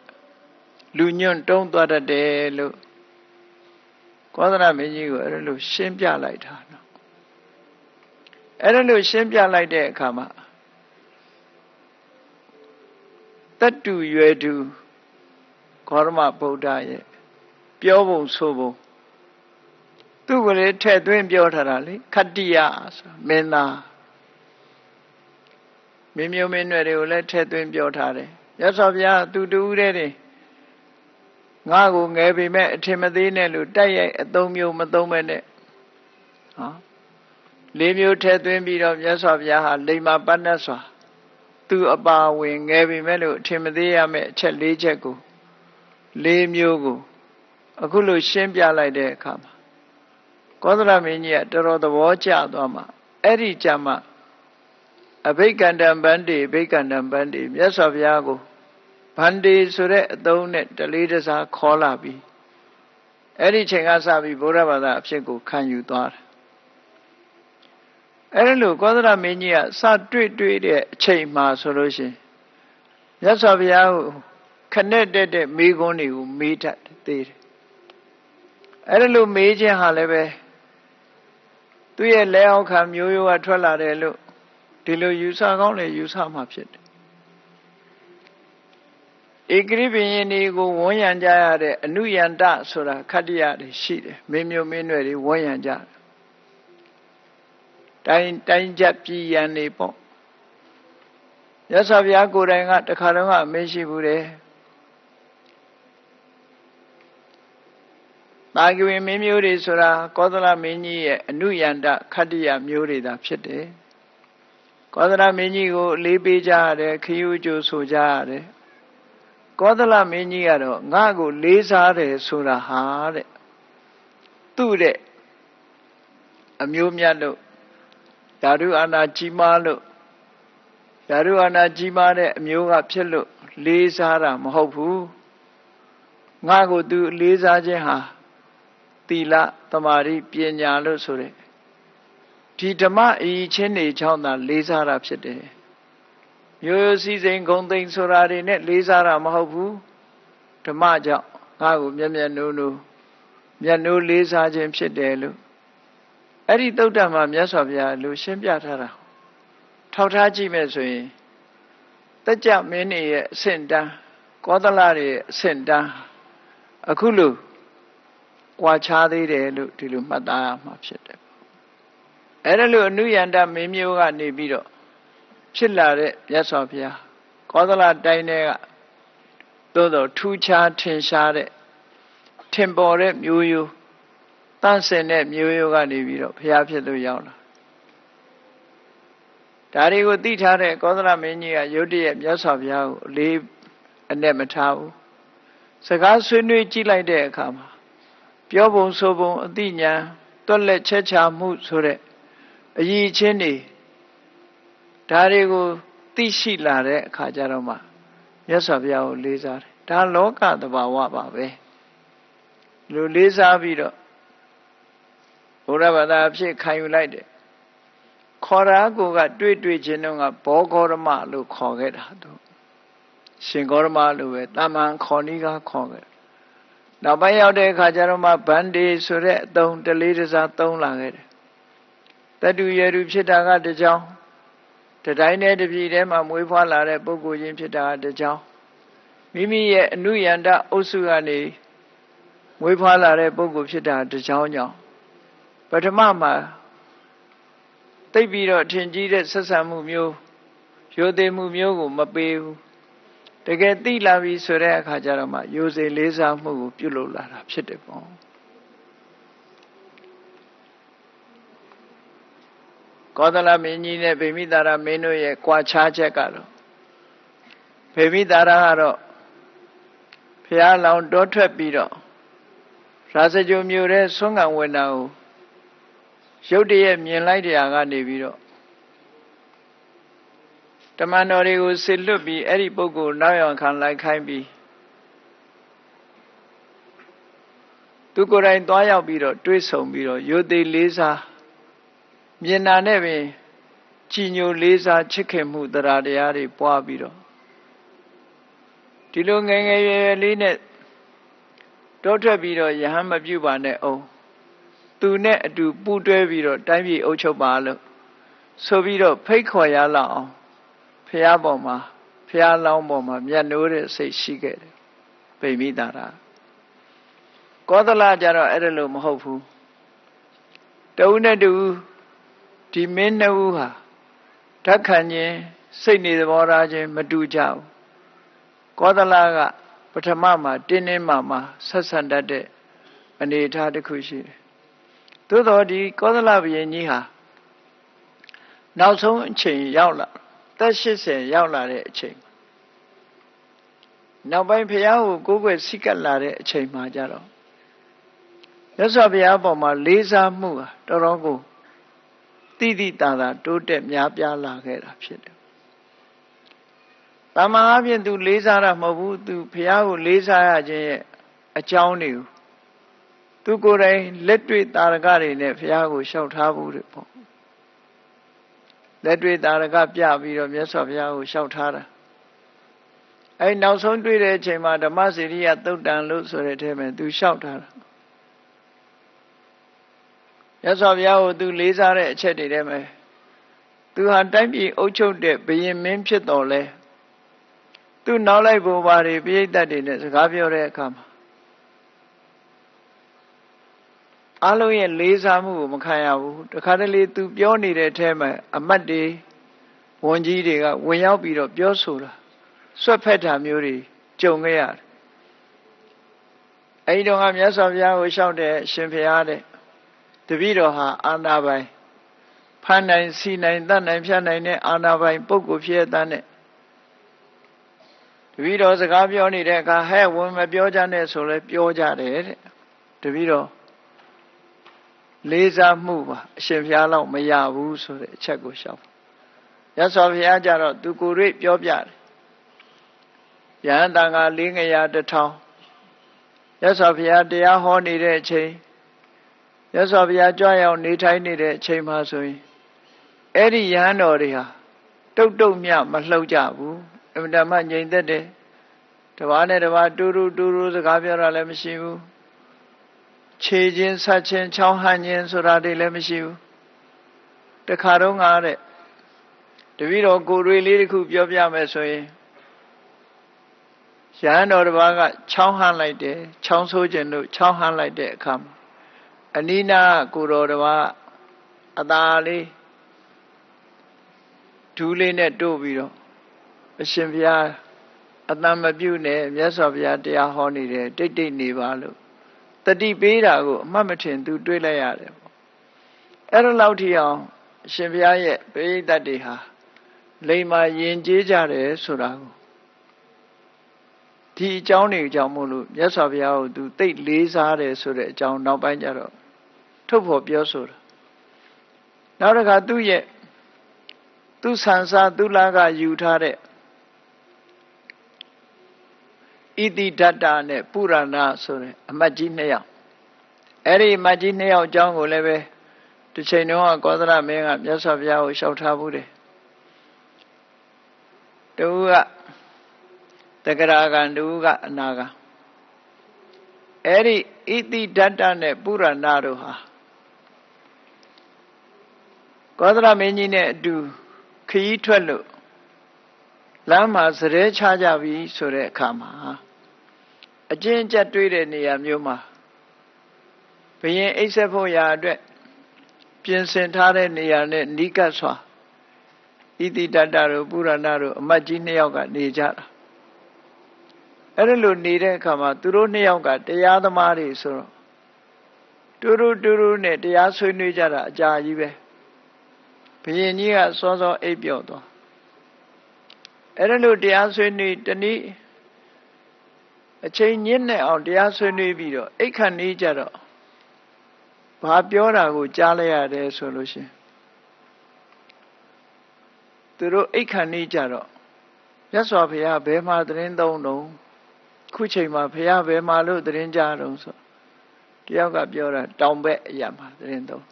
လူညွန့်တုံးသွားတတ်တယ်လို့ကောသလမင်းကြီးကိုအဲ့လိုရှင်းပြလိုက်တာနော်အဲ့လိုရှင်းပြလိုက်တဲ့အခါမှာတတ္တုရွယ်သူဂေါရမဗုဒ္ဓရဲ့ပြောပုံဆိုပုံသူ့ကိုလေထည့်သွင်းပြောထားတာလေခတ္တိယဆိုမင်းသားမင်းမျိုးမင်းနွယ်တွေကိုလည်းထည့်သွင်းပြောထားတယ်မြတ်စွာဘုရားသူတူဦးတဲ့ငါ့ကိုငယ်ပေမဲ့အထင်မသေးနဲ့လို့တိုက်ရိုက်အသုံးမျိုးမသုံးပဲနဲ့လေးမျိုးထည့်သွင်းပြီးတော့မြတ်စွာဘုရားဟာလိမ္မာပတ္တစွာသူအပါဝင်ငယ်ပေမဲ့လို့အထင်မသေးရမယ့်အချက်၄ချက်ကို၄မျိုးကိုအခုလိုရှင်းပြလိုက်တဲ့အခါမှာကောသလမင်းကြီးကတော်တော်သဘောကျသွားမှာအဲ့ဒီကြမှာအဘိက္ခန္တံဗန္တိဘိက္ခန္တံဗန္တိမြတ်စွာဘုရားကိုဗန္တိဆိုတဲ့အသုံးနဲ့တလေးတစားခေါ်လာပြီးအဲ့ဒီချိန်ကစပြီးဗုဒ္ဓဘာသာအဖြစ်ကိုခံယူသွားတယ်အဲ့လိုကောသလမင်းကြီးကစတွေ့တဲ့အချိန်မှာဆိုလို့ရှိရင်မြတ်စွာဘုရားကိုခနဲ့တဲ့မေးခွန်းတွေကိုမေးတတ်သေးတယ်အဲ့လိုမေးခြင်းဟာလည်းပဲသူ့ရဲ့လက်အောက်ခံမျိုးရိုးကထွက်လာတယ်လို့ဒီလိုယူဆကောင်းလေယူဆမှာဖြစ်တယ်ဧကရိပင်ရင်တွေကိုဝန်းရံကြရတဲ့အနုယန္တဆိုတာခတ္တိယတွေရှိတယ်မင်းမျိုးမင်းနွယ်တွေဝန်းရံကြတိုင်းကြပြည်ရန်နေပေါ့ရသဗျာကိုယ်တိုင်ကတခါတော့အမေးရှိဘူးတယ်တာဂဝေမင်းမျိုးတွေဆိုတာကောသလမင်းကြီးရဲ့အနုယန္တခတ္တိယမျိုးတွေသာဖြစ်တယ်ကောသလမင်းကြီးကိုအလေးပေးကြရတယ်ခရီးကျိုးဆိုကြရတယ်ကောသလမင်းကြီးကတော့ငါ့ကိုလေးစားတယ်ဆိုတာဟာတဲ့သူ့တဲ့အမျိုးမြတ်လို့ဓာတုအာနာကြီးမားလို့ဓာတုအာနာကြီးမားတဲ့အမျိုးကဖြစ်လို့လေးစားတာမဟုတ်ဘူးငါ့ကိုသူလေးစားခြင်းဟာသီလသမာဓိပညာလို့ဆိုတဲ့ဒီဓမ္မအည်ချင်းတွေကြောင့်သာလေးစားတာဖြစ်တယ်ရိုးရိုးစည်းစိမ်ဂုံသိမ်ဆိုတာတွေနဲ့လေးစားတာမဟုတ်ဘူးဓမ္မကြောင့်ငါ့ကိုမျက်နိုးလေးစားခြင်းဖြစ်တယ်လို့အဲ့ဒီသုတ္တမှာမြတ်စွာဘုရားလူရှင်းပြထားတာထောက်ထားကြည့်မယ်ဆိုရင်တကြမင်းတွေရဲ့အဆင့်တန်းကောသလတွေရဲ့အဆင့်တန်း အခုလိုကွာခြားသေးတယ်လို့ဒီလိုမှတ်သားရမှာဖြစ်တယ်အဲ့ဒါလို့အနုယန္တမင်းမျိုးကနေပြီးတော့ဖြစ်လာတဲ့မြတ်စွာဘုရားကောသလတိုင်းထဲကသို့တော်ထူးခြားထင်ရှားတဲ့ထင်ပေါ်တဲ့မျိုးရိုးတန့်စင်တဲ့မျိုးရိုးကနေပြီးတော့ဘုရားဖြစ်လို့ရောက်လာဒါတွေကိုသိထားတဲ့ကောသလမင်းကြီးကယုတ်တရက်မြတ်စွာဘုရားကိုအလေးအနက်မထားဘူးစကားဆွေးနွေးကြည့်လိုက်တဲ့အခါမှာပြောပုံဆိုပုံအသိဉာဏ်တွက်လက်ချက်ချမှုဆိုတဲ့အရေးချင်းတွေဒါတွေကိုသိရှိလာတဲ့အခါကျတော့မှမြတ်စွာဘုရားကိုလေးစားတယ်ဒါလောကသဘာဝပါပဲလူလေးစားပြီးတော့ဘုရားဘာသာအဖြစ်ခံယူလိုက်တယ်ခေါ်တာကိုကတွေ့ချင်းတော့ကဘောဂေါရမလို့ခေါ်ခဲ့တာသူရှင်ဂေါရမလို့ပဲတာမန်ခေါ်နည်းကခေါ်ခဲ့နောက်ပိုင်းရောက်တဲ့အခါကျတော့မှဗန္ဒီဆိုတဲ့အသုံးတလေးတစားသုံးလာခဲ့တယ်တတုရတုဖြစ်တာကတကြောင်တတိုင်းနဲ့တပြည်ထဲမှာမွေးဖွားလာတဲ့ပုဂ္ဂိုလ်ချင်းဖြစ်တာကတကြောင်မိမိရဲ့အနုယန္တအုပ်စုကနေမွေးဖွားလာတဲ့ပုဂ္ဂိုလ်ဖြစ်တာတကြောင်ကြောင့်ပထမမှာသိပြီးတော့ထင်ကြီးတဲ့ဆက်ဆံမှုမျိုးရိုသေမှုမျိုးကိုမပေးဘူးတကယ်သိလာပြီဆိုတဲ့အခါကျတော့မှရိုသေလေးစားမှုကိုပြုလုပ်လာတာဖြစ်တယ်ပေါ့ကောသလမင်းကြီးနဲ့ဗေမိသာရမင်းတို့ရဲ့ကြွားခြားချက်ကတော့ဗေမိသာရကတော့ဘုရားလောင်တောထွက်ပြီးတော့ရာဇဂြိုဟ်မြို့ရဲ့ဆွမ်းခံဝင်တာကိုရုတ်တရက်မြင်လိုက်တရားကနေပြီးတော့တမန်တော်တွေကိုဆစ်လွတ်ပြီးအဲ့ဒီပုဂ္ဂိုလ်နောက်ရောက်ခံလိုက်ခိုင်းပြီးသူကိုယ်တိုင်သွားရောက်ပြီးတော့တွေးဆုံပြီးတော့ရိုသေလေးစားမြင်တာနဲ့ပင်ကြည်ညိုလေးစားချစ်ခင်မှုတရားတရားတွေပွားပြီးတော့ဒီလိုငယ်ငယ်ရွယ်ရွယ်လေးနဲ့တောထွက်ပြီးတော့ယဟန်မပြုပါနဲ့အောင်သူနဲ့အတူပူးတွဲပြီးတော့တိုင်းပြည်အုပ်ချုပ်ပါလို့ဆိုပြီးတော့ဖိတ်ခေါ်ရလောက်အောင်ဖះပေါ်မှာဖះလောင်းပေါ်မှာမျက်နှိုးတဲ့စိတ်ရှိခဲ့တယ်ဗိမိတာရာကောသလကြတော့အဲ့ဒါလို့မဟုတ်ဘူးတဦးနဲ့တူဒီမင်းနှစ်ဦးဟာဓာတ်ခံခြင်းစိတ်နေသဘောထားခြင်းမတူကြဘူးကောသလကပထမမှာတင်းတင်းမာမာဆက်ဆံတတ်တဲ့အနေအထားတစ်ခုရှိတယ်သို့တော်ဒီကောသလဘုရင်ကြီးဟာနောက်ဆုံးအချိန်ရောက်လာသက်80ရောက်လာတဲ့အချိန်နောက်ပိုင်းဘုရားကိုကိုးကွယ်စိတ်ကပ်လာတဲ့အချိန်မှာကြတော့မြတ်စွာဘုရားပေါ်မှာလေးစားမှုဟာတော်တော်ကိုတိတိတသာတိုးတက်များပြားလာခဲ့တာဖြစ်တယ်။တမန်အပြင်သူလေးစားတာမဟုတ်ဘူးသူဘုရားကိုလေးစားရခြင်းရဲ့အကြောင်းတွေကိုသူကိုယ်တိုင်လက်တွေ့တာရကတွေနဲ့ဘုရားကိုလျှောက်ထားဘူးတဲ့ပေါ့လက်တွေ့တာရကပြပြီးတော့မြတ်စွာဘုရားကိုလျှောက်ထားတာအဲနောက်ဆုံးတွေ့တဲ့အချိန်မှာဓမ္မစရိယသုတ်တံလို့ဆိုတဲ့အထဲမှာသူလျှောက်ထားတာမြတ်စွာဘုရားကိုသူလေးစားတဲ့အချက်တွေထဲမှာသူဟာတိုင်းပြည်အုပ်ချုပ်တဲ့ဘုရင်မင်းဖြစ်တော်လဲသူနောက်လိုက်ဘုရားတွေပြိဿတ်တွေနဲ့စကားပြောတဲ့အခါမှာအလုံးရဲ့လေးစားမှုကိုမခံရဘူးတခါတလေသူပြောနေတဲ့အထဲမှာအမတ်တွေဝန်ကြီးတွေကဝင်ရောက်ပြီးတော့ပြောဆိုတာဆွတ်ဖက်တာမျိုးတွေကြုံခဲ့ရတယ်အဲဒီတော့ကမြတ်စွာဘုရားကိုလျှောက်တဲ့ရှင်ဘုရားတဲ့တပည့်တော်ဟာအာနာပိုင်ဖန်နိုင်စီနိုင်တတ်နိုင်ဖြတ်နိုင်တဲ့အာနာပိုင်ပုဂ္ဂိုလ်ဖြစ်တဲ့နဲ့တပည့်တော်စကားပြောနေတဲ့အခါဟဲ့ဝင်မပြောကြနဲ့ဆိုလဲပြောကြတယ်တဲ့တပည့်တော်လေးစားမှုပါအရှင်ဘုရားလောက်မရဘူးဆိုတဲ့အချက်ကိုရှောက်ရသော်ဘုရားကြတော့သူကိုယ်တွေ့ပြောပြတယ်ယဟန်တန်ခါ400 1000ရသော်ဘုရားတရားဟောနေတဲ့အချိန်ရသော်ဘုရားကြွရောက်နေထိုင်နေတဲ့အချိန်မှာဆိုရင်အဲ့ဒီယဟန်တော်တွေဟာတုတ်မြမလှုပ်ကြဘူးအမှန်တမ်းငြိမ်သက်တယ်တဘာနဲ့တဘာတူတူစကားပြောတာလည်းမရှိဘူးခြေချင်းဆက်ချင်းချောင်းဟန်ချင်းဆိုတာတွေလည်းမရှိဘူးတခါတော့ငါတဲ့တပည့်တော်ကိုယ်တွေလေးတစ်ခုပြောပြမယ်ဆိုရင် ရဟန်းတော်တစ်ပါးကချောင်းဟန်းလိုက်တယ်ချောင်းဆိုးခြင်းလို့ချောင်းဟန်းလိုက်တဲ့အခါမှာအနိနာကိုတော်တစ်ပါးအသာလေးဒူးလေးနဲ့တို့ပြီးတော့အရှင်ဘုရားအတန်မပြုတ်နဲ့မြတ်စွာဘုရားတရားဟောနေတယ်တိတ်တိတ်နေပါလို့တတိပေးတာကိုအမှတ်မထင်သူတွေးလိုက်ရတယ်ပေါ့အဲ့လိုလောက်ထိအောင်အရှင်ဘုရားရဲ့ပရိသတ်တွေဟာလိမ္မာယဉ်ကျေးကြတယ်ဆိုတာကိုဒီအကြောင်းတွေကြောင့်မို့လို့မြတ်စွာဘုရားကိုသူသိလေးစားတယ်ဆိုတဲ့အကြောင်းနောက်ပိုင်းကျတော့ထုတ်ဖော်ပြောဆိုတာနောက်တစ်ခါသူ့ရဲ့သူဆန်စာသူလာကယူထားတဲ့ဣတိဒတ္တနဲ့ပုရဏဆိုတဲ့အမတ်ကြီးနှစ်ယောက်အဲ့ဒီအမတ်ကြီးနှစ်ယောက်အကြောင်းကိုလည်းပဲတစ်ချိန်တုန်းကကောသလမင်းကမြတ်စွာဘုရားကိုလျှောက်ထားဘူးတယ်တူကတဂရကံတူကအနာကအဲ့ဒီဣတိဒတ္တနဲ့ပုရဏတို့ဟာကောသလမင်းကြီးနဲ့အတူခရီးထွက်လို့လမ်းမှာစရဲချကြပြီဆိုတဲ့အခါမှာအကျဉ်းကျပ်တွေ့တဲ့နေရာမျိုးမှာဘုရင်အိပ်ဆက်ဖို့ရာအတွက်ပြင်ဆင်ထားတဲ့နေရာနဲ့နီးကပ်စွာဣတိတတ္တတို့ပုရဏတို့အမတ်ကြီးနှစ်ယောက်ကနေကြတာအဲ့ဒါလိုနေတဲ့အခါမှာသူတို့နှစ်ယောက်ကတရားသမားတွေဆိုတော့တူတူနဲ့တရားဆွေးနွေးကြတာအကြာကြီးပဲဘုရင်ကြီးကစောစောအိပ်ပျော်သွားအဲ့ဒါလိုတရားဆွေးနွေးတနည်းအချိန်ညစ်နေအောင်တရားဆွေးနွေးပြီးတော့အိတ်ခတ်နေကြတော့ဘာပြောတာကိုကြားလိုက်ရတယ်ဆိုလို့ရှင်သူတို့အိတ်ခတ်နေကြတော့မြတ်စွာဘုရားဘယ်မှာသတင်းသုံးတော့ခုချိန်မှာဘုရားဘယ်မှာလို့သတင်းကြားတော့ဆိုတယောက်ကပြောတာတောင်ဘက်အရာမှာသတင်းသုံး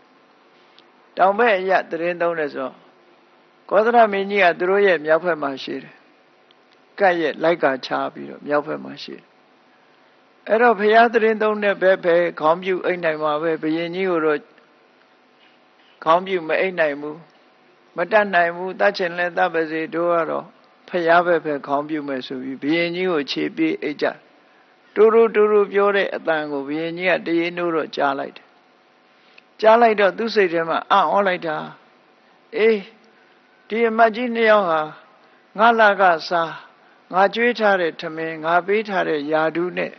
တောင်ဘက်အရာသတင်းသုံးတယ်ဆိုကောသလမင်းကြီးကသူတို့ရဲ့မြောက်ဘက်မှာရှိတယ်ကတ်ရဲ့လိုက်ကချပြီးတော့မြောက်ဘက်မှာရှိတယ်အဲ့တော့ဘုရားသတင်းသုံးတဲ့ဘက်ပဲခေါင်းပြုအိတ်နိုင်မှာပဲဘုရင်ကြီးကိုတော့ခေါင်းပြုမအိတ်နိုင်ဘူးမတတ်နိုင်ဘူးတတ်ချင်လဲတတ်ပါစေတို့ကတော့ဘုရားပဲခေါင်းပြုမယ်ဆိုပြီးဘုရင်ကြီးကိုခြေပြေးအိတ်ကြတူတူပြောတဲ့အတန်ကိုဘုရင်ကြီးကတရေနိုးတော့ကြားလိုက်တယ်ကြားလိုက်တော့သူ့စိတ်ထဲမှာအံ့ဩလိုက်တာအေးဒီအမတ်ကြီးနှစ်ယောက်ဟာငါလာကစားငါကြွေးထားတဲ့ထမင်းငါပေးထားတဲ့ယာဒူးနဲ့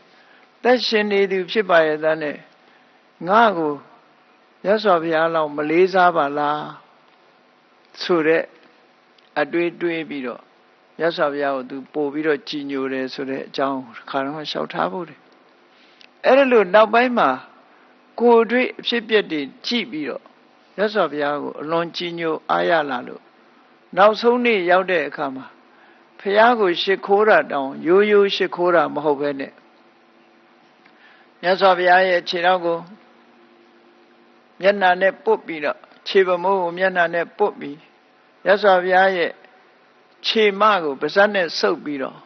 သက်ရှင်နေသူဖြစ်ပါရဲ့သားနဲ့ငါကိုမြတ်စွာဘုရားလောက်မလေးစားပါလားဆိုတဲ့အတွေးတွေးပြီးတော့မြတ်စွာဘုရားကိုသူပို့ပြီးတော့ကြည်ညိုတယ်ဆိုတဲ့အကြောင်းခါတော့လျှောက်ထားဖို့တယ်အဲ့ဒါလို့နောက်ပိုင်းမှာကိုယ်တွေ့အဖြစ်အပျက်တွေကြည့်ပြီးတော့မြတ်စွာဘုရားကိုအလွန်ကြည်ညိုအားရလာလို့နောက်ဆုံးနေ့ရောက်တဲ့အခါမှာဘုရားကိုရှ िख ိုးတာတောင်ရိုးရိုးရှ िख ိုးတာမဟုတ်ပဲနဲ့မြတ်စွာဘုရားရဲ့ခြေထောက်ကိုမျက်နှာနဲ့ပုတ်ပြီးတော့ခြေပမိုးကိုမျက်နှာနဲ့ပုတ်ပြီးမြတ်စွာဘုရားရဲ့ခြေမကိုပါးစပ်နဲ့ဆုပ်ပြီးတော့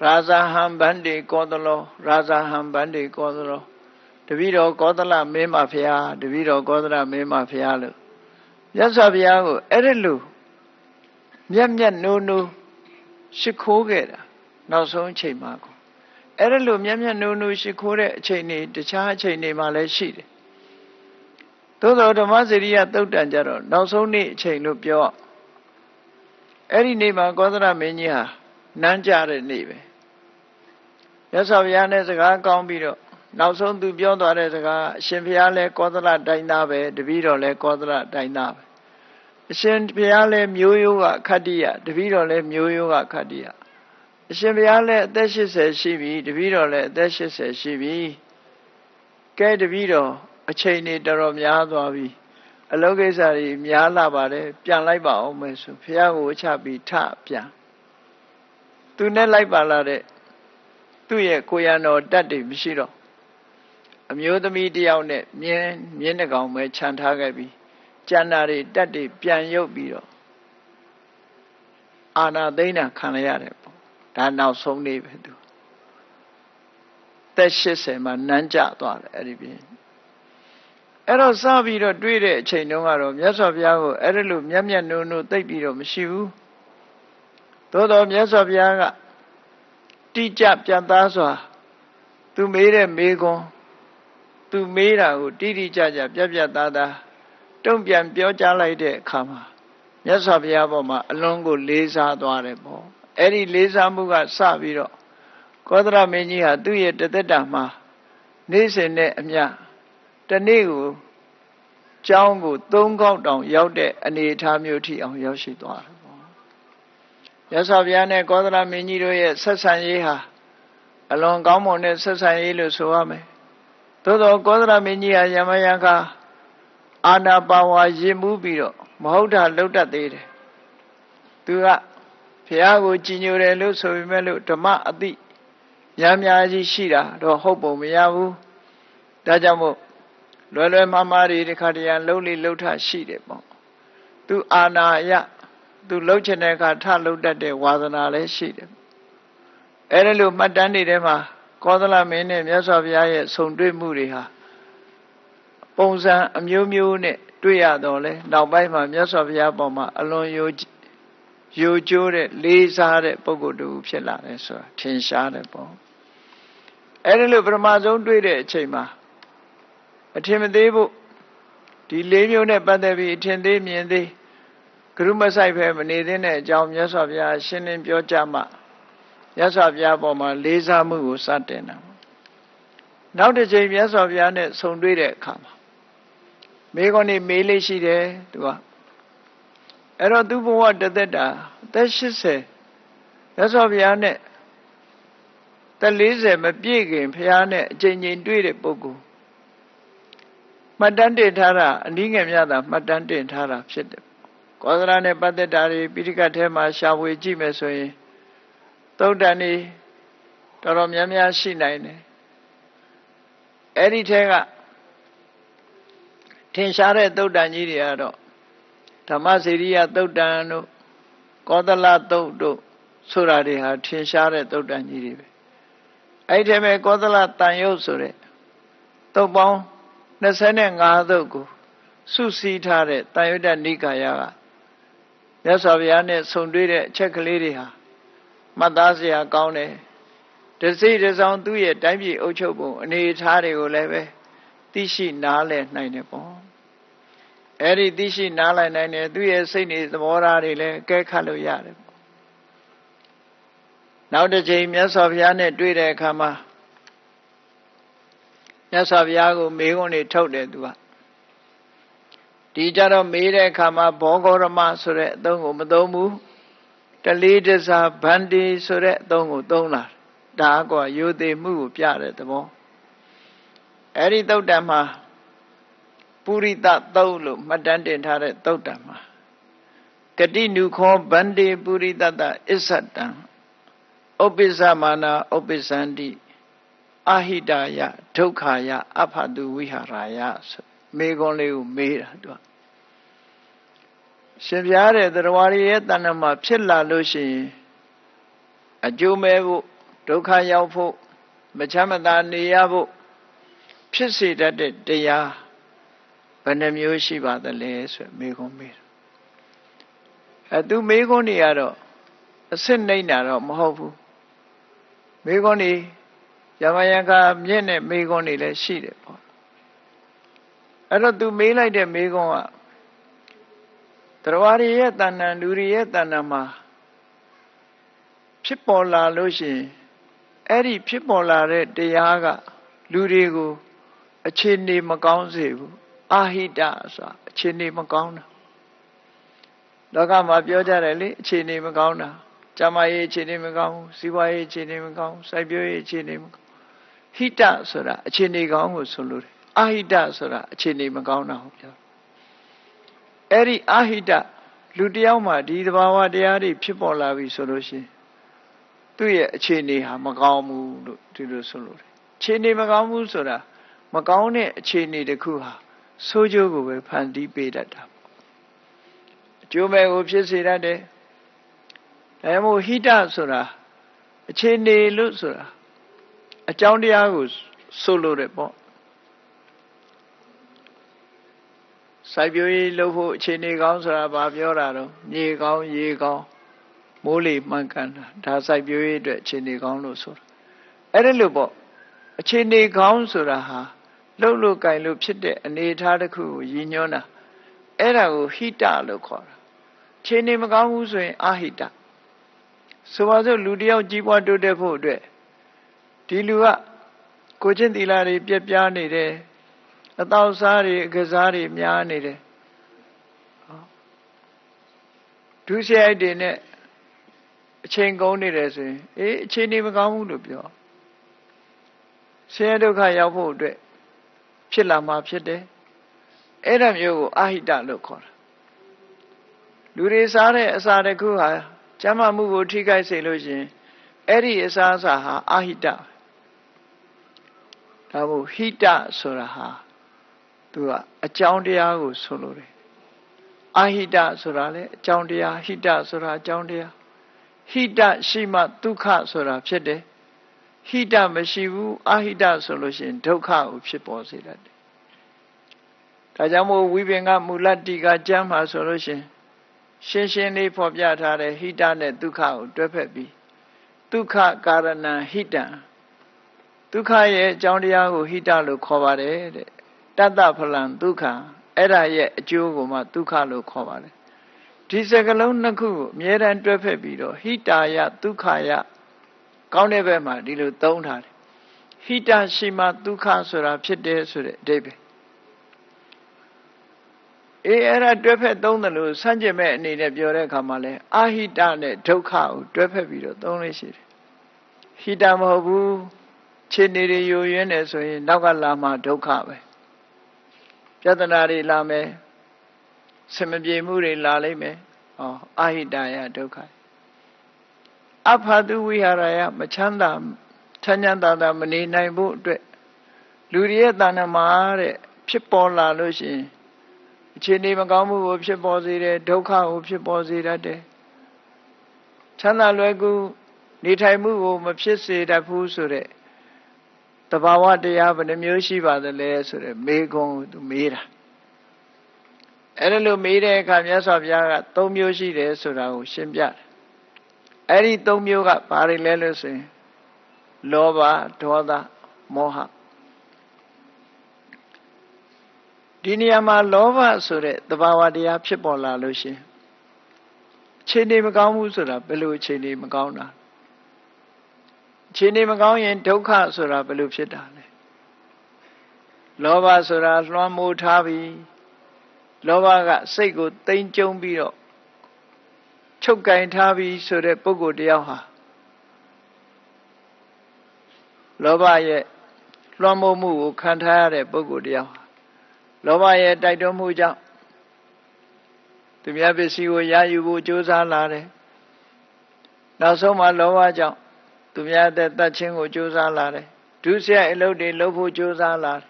ရာဇဟံဗန္တိကောသလောရာဇဟံဗန္တိကောသလောတပည့်တော်ကောသလမင်းမဖျားတပည့်တော်ကောသလမင်းမဖျားလို့မြတ်စွာဘုရားကိုအဲ့ဒီလိုမျက်နိုးရှ िख ိုးခဲ့တာနောက်ဆုံးအချိန်မှာကိုအဲ့ဒီလိုမျက်နိုးရှ िख ိုးတဲ့အချိန်တွေတခြားအချိန်တွေမှာလည်းရှိတယ်သို့သောဓမ္မစရိယသုတ်တန်ကြတော့နောက်ဆုံးနေ့အချိန်လို့ပြောအဲ့ဒီနေ့မှာကောသလမင်းကြီးဟာနန်းကြတဲ့နေ့ပဲမြတ်စွာဘုရားနဲ့စကားကောင်းပြီးတော့နောက်ဆုံးသူပြောသွားတဲ့စကားအရှင်ဘုရားလည်းကောသလတိုင်းသားပဲတပည့်တော်လည်းကောသလတိုင်းသားပဲအရှင်ဘုရားလည်းမျိုးရိုးကခတ္တိယတပည့်တော်လည်းမျိုးရိုးကခတ္တိယအရှင်ဘုရားလည်းအသက်80ရှိပြီတပည့်တော်လည်းအသက်80ရှိပြီကဲတပည့်တော်အချိန်နေတော်တော်များသွားပြီအလုပ်ကိစ္စတွေများလာပါတယ်ပြန်လိုက်ပါအောင်မယ်ဆိုဘုရားကိုချပြီးထပြန်သူနဲ့လိုက်ပါလာတဲ့သူ့ရဲ့ကိုရံတော်တတ်တွေမရှိတော့အမျိုးသမီးတယောက်နဲ့မြင်းတစ်ကောင်ပဲခြံထားခဲ့ပြီးကျန်တာတွေတတ်တွေပြန်ရုပ်ပြီးတော့အာနာသိန်းတာခံရရတယ်ပေါ့ဒါနောက်ဆုံးနေပဲသူသက်80မှာနန်းကျသွားတယ်အဲ့ဒီပြင်အဲ့တော့စပြီးတော့တွေးတဲ့အချိန်တုန်းကတော့မြတ်စွာဘုရားကိုအဲ့ဒီလိုမျက်နိုးသိပ်ပြီးတော့မရှိဘူးသို့တော်မြတ်စွာဘုရားက တိကျပြတ်သားစွာသူမေးတဲ့မေးခွန်းသူမေးတာကိုတိတိကျကျပြတ်ပြတ်သားသားတုံ့ပြန်ပြောကြားလိုက်တဲ့အခါမှာမြတ်စွာဘုရားပေါ်မှာအလွန်ကိုလေးစားသွားတယ်ပေါ့အဲ့ဒီလေးစားမှုကစပြီးတော့ကောသလမင်းကြီးဟာသူ့ရဲ့တသက်တာမှာနေ့စဉ်နဲ့အမျှတနေ့ကိုကျောင်းကို3ခေါက်တောင်ရောက်တဲ့အနေအထားမျိုးထိအောင်ရောက်ရှိသွားတယ်ပေါ့မြတ်စွာဘုရားနဲ့ကောသလမင်းကြီးတို့ရဲ့ဆက်ဆံရေးဟာအလွန်ကောင်းမွန်တဲ့ဆက်ဆံရေးလို့ဆိုရမယ်သို့သောကောသလမင်းကြီးဟာယမယံခါအာနာပါဝါရင်မှုပြီးတော့မဟုတ်တာလှုပ်တတ်သေးတယ်သူကဘုရားကိုကြည်ညိုတယ်လို့ဆိုပေမဲ့လို့ဓမ္မအသိများများကြီးရှိတာတော့ဟုတ်ပုံမရဘူးဒါကြောင့်မို့လွယ်လွယ်မှားမှားတွေတခါတရံလှုပ်လေလှုပ်ထရှိတယ်ပေါ့သူအာနာယသူလှုပ်ချင်တဲ့အခါထလှုပ်တတ်တဲ့ဝါသနာလည်းရှိတယ်အဲ့ဒါလို့မှတ်တမ်းတွေထဲမှာကောသလမင်းနဲ့မြတ်စွာဘုရားရဲ့ဆုံတွေ့မှုတွေဟာပုံစံအမျိုးမျိုးနဲ့တွေ့ရတော့လဲနောက်ပိုင်းမှာမြတ်စွာဘုရားပေါ်မှာအလွန်ယိုကျိုးတဲ့လေးစားတဲ့ပုဂ္ဂိုလ်တူဖြစ်လာတယ်ဆိုတာထင်ရှားတယ်ပေါ့အဲ့ဒါလို့ပထမဆုံးတွေ့တဲ့အချိန်မှာအထင်မသေးဖို့ဒီ၄မျိုးနဲ့ပတ်သက်ပြီးအထင်သေးမြင်သေးဂရုမစိုက်ပဲမနေသင့်တဲ့အကြောင်းမြတ်စွာဘုရားရှင်းလင်းပြောကြားမှမြတ်စွာဘုရားပေါ်မှာလေးစားမှုကိုစတင်တာနောက်တစ်ချိန်မြတ်စွာဘုရားနဲ့ဆုံတွေ့တဲ့အခါမှာမိခွန်းနေမေးလေးရှိတယ်သူကအဲ့တော့သူဘဝတသက်တာအသက်80မြတ်စွာဘုရားနဲ့သက်40မပြည့်ခင်ဘုရားနဲ့အချိန်ချင်းတွေ့တဲ့ပုဂ္ဂိုလ်မှတ်တမ်းတင်ထားတာအနည်းငယ်များသာမှတ်တမ်းတင်ထားတာဖြစ်တယ်ကောသလနဲ့ပတ်သက်တာတွေပိဋကတ်ထဲမှာရှာဖွေကြည့်မယ်ဆိုရင်သုတ်တန်တွေတော်တော်များများရှိနိုင်တယ်အဲ့ဒီထဲကထင်ရှားတဲ့သုတ်တန်ကြီးတွေကတော့ဓမ္မစေရိယသုတ်တန်တို့ကောသလသုတ်တို့ဆိုတာတွေဟာထင်ရှားတဲ့သုတ်တန်ကြီးတွေပဲအဲ့ဒီထဲမှာကောသလတန်ယုတ်ဆိုတဲ့သုတ်ပေါင်း25သုတ်ကိုစုစည်းထားတဲ့တန်ယုတ္တနိကာယကမြတ်စွာဘုရားနဲ့ဆုံတွေ့တဲ့အချက်ကလေးတွေဟာမှတ်သားစရာကောင်းတယ်တစိတစောင်းသူ့ရဲ့တိုင်းပြည်အုပ်ချုပ်ပုံအနေအထားတွေကိုလည်းပဲသိရှိနားလည်နိုင်တယ်ပေါ့အဲ့ဒီသိရှိနားလည်နိုင်တယ်သူ့ရဲ့စိတ်နေသဘောထားတွေလည်းအကဲခတ်လို့ရတယ်ပေါ့နောက်တစ်ချိန်မြတ်စွာဘုရားနဲ့တွေ့တဲ့အခါမှာမြတ်စွာဘုရားကိုမေးခွန်းတွေထုတ်တယ်သူကဒီကြတော့မေးတဲ့အခါမှာဘောဂောရမဆိုတဲ့အသုံးကိုမသုံးဘူးတလေးတစားဗန္ဒီဆိုတဲ့အသုံးကိုသုံးလာဒါကရိုသေမှုကိုပြတဲ့သဘောအဲ့ဒီသုတ်တံမှာပုရိသသုတ်လို့မှတ်တမ်းတင်ထားတဲ့သုတ်တံမှာကတိနုခောဗန္ဒီပုရိသတအစ္ဆတံဥပ္ပစ္စမာနာဥပ္ပစ္စန္တိအာဟိတယဒုက္ခယအဖတုဝိဟာရယဆိုမေခွန်းလေးကိုမေးတာသူကရှင်ပြားတဲ့တရားရည်ရဲ့တဏ္ဍမှာဖြစ်လာလို့ရှိရင်အကျိုးမဲ့ဖို့ဒုက္ခရောက်ဖို့မချမ်းမသာနေရဖို့ဖြစ်စေတတ်တဲ့တရားဘယ်နှမျိုးရှိပါသလဲဆိုမေခွန်းမေးတာသူမေခွန်းတွေကတော့အစစ်နှိမ့်တာတော့မဟုတ်ဘူးမေခွန်းတွေယမယံခါမြင့်တဲ့မေခွန်းတွေလည်းရှိတယ်ပေါ့အဲ့တော့သူမေးလိုက်တဲ့မေခွန်းကတရားရည်ရဲ့တဏ္ဍလူရည်ရဲ့တဏ္ဍမှာဖြစ်ပေါ်လာလို့ရှိရင်အဲ့ဒီဖြစ်ပေါ်လာတဲ့တရားကလူတွေကိုအခြေအနေမကောင်းစေဘူးအာဟိတဆိုတာအခြေအနေမကောင်းတာလောကမှာပြောကြတယ်လေအခြေအနေမကောင်းတာကျမရေးအခြေအနေမကောင်းဘူးစီးပွားရေးအခြေအနေမကောင်းစိုက်ပျိုးရေးအခြေအနေမကောင်းဟိတဆိုတာအခြေအနေကောင်းကိုဆိုလို့တယ်အာဟိတဆိုတာအခြေအနေမကောင်းတာဟုတ်ပြောအဲ့ဒီအာဟိတလူတယောက်မှာဒီသဘာဝတရားတွေဖြစ်ပေါ်လာပြီဆိုလို့ရှိရင်သူ့ရဲ့အခြေအနေဟာမကောင်းဘူးလို့ဒီလိုဆိုလို့တယ်အခြေအနေမကောင်းဘူးဆိုတာမကောင်းတဲ့အခြေအနေတစ်ခုဟာဆိုးကျိုးကိုပဲဖန်တီးပေးတတ်တာပေါ့အကျိုးမဲ့ကိုဖြစ်စေတတ်တယ်ဒါမှမဟုတ်ဟိတဆိုတာအခြေအနေလို့ဆိုတာအကြောင်းတရားကိုဆိုလို့တယ်ပေါ့စိုက်ပျိုးရေးလုပ်ဖို့အခြေအနေကောင်းဆိုတာဘာပြောတာတော့မြေကောင်းရေကောင်း မိုးလေမှန်ကန်တာဒါစိုက်ပျိုးရေးအတွက်အခြေအနေကောင်းလို့ဆိုတာအဲ့ဒါလို့ပေါ့အခြေအနေကောင်းဆိုတာဟာလှုပ်လို့ကင်လို့ဖြစ်တဲ့အနေအထားတစ်ခုကိုရည်ညွှန်းတာအဲ့ဒါကိုဟိတလို့ခေါ်တာအခြေအနေမကောင်းဘူးဆိုရင်အဟိတဆိုပါစို့လူတယောက်ကြီးပွားတိုးတက်ဖို့အတွက်ဒီလူကကိုချင်းသီလတွေပြက်ပြားနေတယ်အသောစားတွေအကစားတွေများနေတယ်ဒုစရိုက်တွေနဲ့အချိန်ကုန်နေတယ်ဆိုရင်အခြေအနေမကောင်းဘူးလို့ပြောဆင်းရဲဒုက္ခရောက်ဖို့အတွက်ဖြစ်လာမှာဖြစ်တယ်အဲ့ဒါမျိုးကိုအဟိတလို့ခေါ်တာလူတွေစားတဲ့အစာတစ်ခုဟာကျန်းမာမှုကိုထိခိုက်စေလို့ရှိရင်အဲ့ဒီအစာဟာအဟိတဒါမို့ဟိတဆိုတာဟာသူကအကြောင်းတရားကိုဆိုလိုတယ်အဟိတဆိုတာလေအကြောင်းတရားဟိတဆိုတာအကြောင်းတရားဟိတရှိမှဒုက္ခဆိုတာဖြစ်တယ်ဟိတမရှိဘူးအဟိတဆိုလို့ရှိရင်ဒုက္ခကိုဖြစ်ပေါ်စေတတ်တယ်ဒါကြောင့်မို့ဝိပင်္ဂမူလတ္တိကကျမ်းမှာဆိုလို့ရှိရင်ရှင်းရှင်းလေးဖော်ပြထားတဲ့ဟိတနဲ့ဒုက္ခကိုတွဲဖက်ပြီးဒုက္ခကာရဏံဟိတံဒုက္ခရဲ့အကြောင်းတရားကိုဟိတလို့ခေါ်ပါတယ်တဲ့တတ္တဖလံဒုက္ခအဲ့ဒါရဲ့အကျိုးကိုမှဒုက္ခလို့ခေါ်ပါတယ်ဒီစကားလုံးနှစ်ခုကိုအမြဲတမ်းတွဲဖက်ပြီးတော့ဟိတာယဒုက္ခယကောင်းတဲ့ဘက်မှာဒီလိုသုံးထားတယ်ဟိတရှိမှဒုက္ခဆိုတာဖြစ်တယ်ဆိုတဲ့အဓိပ္ပာယ်အဲ့ဒါတွဲဖက်သုံးတယ်လို့စัจကျင်မဲ့အနေနဲ့ပြောတဲ့အခါမှာလဲအဟိတနဲ့ဒုက္ခကိုတွဲဖက်ပြီးတော့သုံးလို့ရှိတယ်ဟိတမဟုတ်ဘူးခြေနေတွေယိုယွင်းတယ်ဆိုရင်နောက်ကလာမှဒုက္ခပဲပြဿနာတွေလာမယ်ဆင်မပြေမှုတွေလာလိမ့်မယ်အဟိတယဒုက္ခအဖတုဝိဟာရယမချမ်းသာချမ်းချမ်းသာသာမနေနိုင်ဖို့အတွက်လူတွေရဲ့တဏ္ဍာမှာတဲ့ဖြစ်ပေါ်လာလို့ရှိရင်အခြေအနေမကောင်းမှုကိုဖြစ်ပေါ်စေတယ်ဒုက္ခကိုဖြစ်ပေါ်စေတတ်တယ်ချမ်းသာလွယ်ကူနေထိုင်မှုကိုမဖြစ်စေတတ်ဘူးဆိုတဲ့တဘာဝတရားဘယ်နှမျိုးရှိပါသလဲဆိုတဲ့မေးခွန်းကိုသူမေးတာအဲ့ဒါလို့မေးတဲ့အခါမြတ်စွာဘုရားက၃မျိုးရှိတယ်ဆိုတာကိုရှင်းပြတယ်အဲ့ဒီ၃မျိုးကဘာတွေလဲလို့ဆိုရင်လောဘဒေါသမောဟဒီနေရာမှာလောဘဆိုတဲ့သဘာဝတရားဖြစ်ပေါ်လာလို့ရှိရင်အခြေအနေမကောင်းဘူးဆိုတာဘယ်လိုအခြေအနေမကောင်းတာအခြေအနေမကောင်းရင်ဒုက္ခဆိုတာဘယ်လိုဖြစ်တာလဲလောဘဆိုတာလွှမ်းမိုးထားပြီးလောဘကစိတ်ကိုသိမ်းကျုံပြီးတော့ချုပ်ကင်ထားပြီးဆိုတဲ့ပုဂ္ဂိုလ်တယောက်ဟာလောဘရဲ့လွှမ်းမိုးမှုကိုခံထားရတဲ့ပုဂ္ဂိုလ်တယောက်ဟာလောဘရဲ့တိုက်တွန်းမှုကြောင့်သူများပစ္စည်းကိုရယူဖို့ကြိုးစားလာတယ်နောက်ဆုံးမှာလောဘကြောင့်သူများတဲ့တတ်ခြင်းကိုကြိုးစားလာတယ်ဒုစရိုက်အလုပ်တွေလုပ်ဖို့ကြိုးစားလာတယ်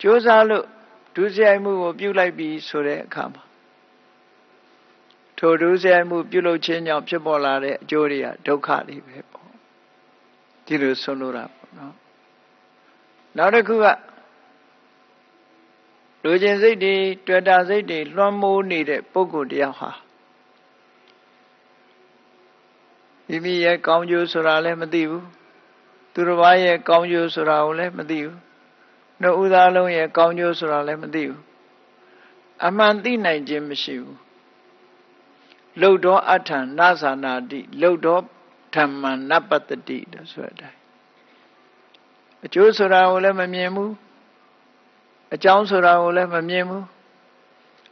ကြိုးစားလို့ဒုစရိုက်မှုကိုပြုလိုက်ပြီးဆိုတဲ့အခါမှာထိုဒုစရိုက်မှုပြုလုပ်ခြင်းကြောင့်ဖြစ်ပေါ်လာတဲ့အကျိုးတွေကဒုက္ခတွေပဲပေါ့ဒီလိုဆုံးလို့တာပေါ့နော်နောက်တစ်ခုကလူချင်းစိတ်တွေတွေ့တာစိတ်တွေလွှမ်းမိုးနေတဲ့ပုဂ္ဂိုလ်တယောက်ဟာမိမိရဲ့ကောင်းကျိုးဆိုတာလည်းမသိဘူးသူတစ်ပါးရဲ့ကောင်းကျိုးဆိုတာကိုလည်းမသိဘူးနှုတ်ဦးသားလုံးရဲ့ကောင်းကျိုးဆိုတာလည်းမသိဘူးအမှန်သိနိုင်ခြင်းမရှိဘူးလုတ်တော်အထံနာသနာတိလုတ်တော်ဓမ္မနပတ္တိလို့ဆိုတဲ့အတိုင်းအကျိုးဆိုတာကိုလည်းမမြင်ဘူးအကြောင်းဆိုတာကိုလည်းမမြင်ဘူး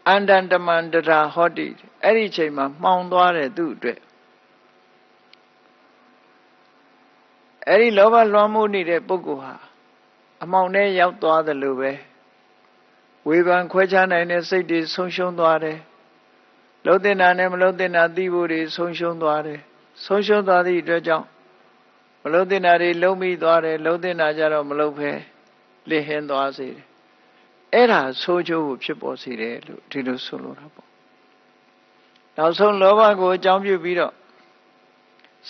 အန္တန်တမန္တရာဟောတိအဲ့ဒီအချိန်မှာမှောင်သွားတယ်သူ့အတွက်အဲ့ဒီလောဘလွှမ်းမိုးနေတဲ့ပုဂ္ဂိုလ်ဟာအမှောင်ထဲရောက်သွားတယ်လို့ပဲဝေဖန်ခွဲခြားနိုင်တဲ့စိတ်တွေဆုံးရှုံးသွားတယ်လှုပ်တင်တာနဲ့မလှုပ်တင်တာသိဖို့တွေဆုံးရှုံးသွားတယ်ဆုံးရှုံးသွားသည့်အတွက်ကြောင့်မလှုပ်တင်တာတွေလုံးပြီးသွားတယ်လှုပ်တင်တာကြတော့မလှုပ်ဖဲလစ်ဟင်းသွားစေတယ်အဲ့ဒါဆိုးကျိုးကိုဖြစ်ပေါ်စေတယ်လို့ဒီလိုဆိုလိုတာပေါ့နောက်ဆုံးလောဘကိုအကြောင်းပြုပြီးတော့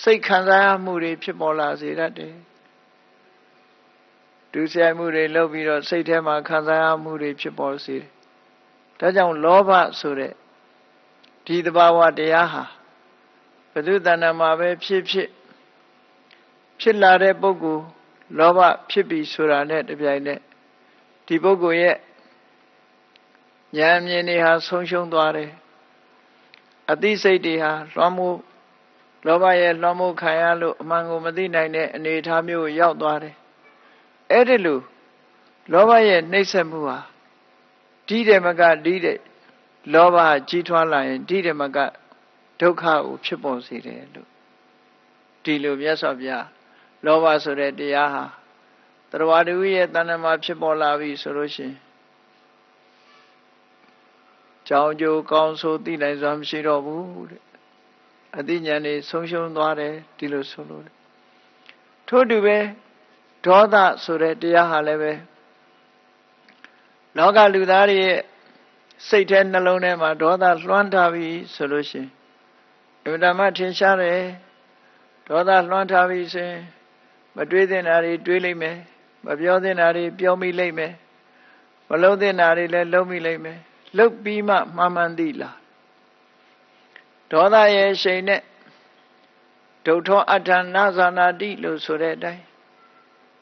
စိတ်ခံစားရမှုတွေဖြစ်ပေါ်လာစေတတ်တယ်ဒုစရိုက်မှုတွေလုပ်ပြီးတော့စိတ်ထဲမှာခံစားရမှုတွေဖြစ်ပေါ်စေတယ်ဒါကြောင့်လောဘဆိုတဲ့ဒီသဘာဝတရားဟာ ဘုသူတဏ္ဍာမှာပဲဖြစ်လာတဲ့ပုဂ္ဂိုလ်လောဘဖြစ်ပြီဆိုတာနဲ့တပြိုင်နက်ဒီပုဂ္ဂိုလ်ရဲ့ဉာဏ်မြင်တွေဟာဆုံးရှုံးသွားတယ်အသိစိတ်တွေဟာလွှမ်းမိုးလောဘရဲ့လွှမ်းမိုးခံရလို့အမှန်ကိုမသိနိုင်တဲ့အနေအထားမျိုးကိုရောက်သွားတယ်အဲ့ဒီလိုလောဘရဲ့နှိမ့်ဆက်မှုဟာဒီတယ်မကဒီတဲ့လောဘကြီးထွားလာရင်ဒီတယ်မကဒုက္ခကိုဖြစ်ပေါ်စေတယ်လို့ဒီလိုမြတ်စွာဘုရားလောဘဆိုတဲ့တရားဟာတရားတူရဲ့တဏ္ဍာမှာဖြစ်ပေါ်လာပြီဆိုလို့ရှိရင်ကြောင်းကျိုးကောင်းဆိုးသိနိုင်စွာမရှိတော့ဘူးတဲ့အသိဉာဏ်တွေဆုံးရှုံးသွားတယ်ဒီလိုဆိုလို့ထို့တူပဲဒေါသဆိုတဲ့တရားဟာလည်းပဲလောကလူသားတွေရဲ့စိတ်ထဲနှလုံးထဲမှာဒေါသလွှမ်းထားပြီဆိုလို့ရှိရင်အမှန်တမ်းထင်ရှားတယ်ဒေါသလွှမ်းထားပြီဆိုရင်မတွေးသင့်တာတွေတွေးလိမ့်မယ်မပြောသင့်တာတွေပြောမိလိမ့်မယ်မလုပ်သင့်တာတွေလည်းလုပ်မိလိမ့်မယ်လုပ်ပြီးမှမှန်သိလားဒေါသရဲ့ရှိန်နဲ့ဒုဋ္ဌောအဋ္ဌနာဇာနာတိလို့ဆိုတဲ့အတိုင်း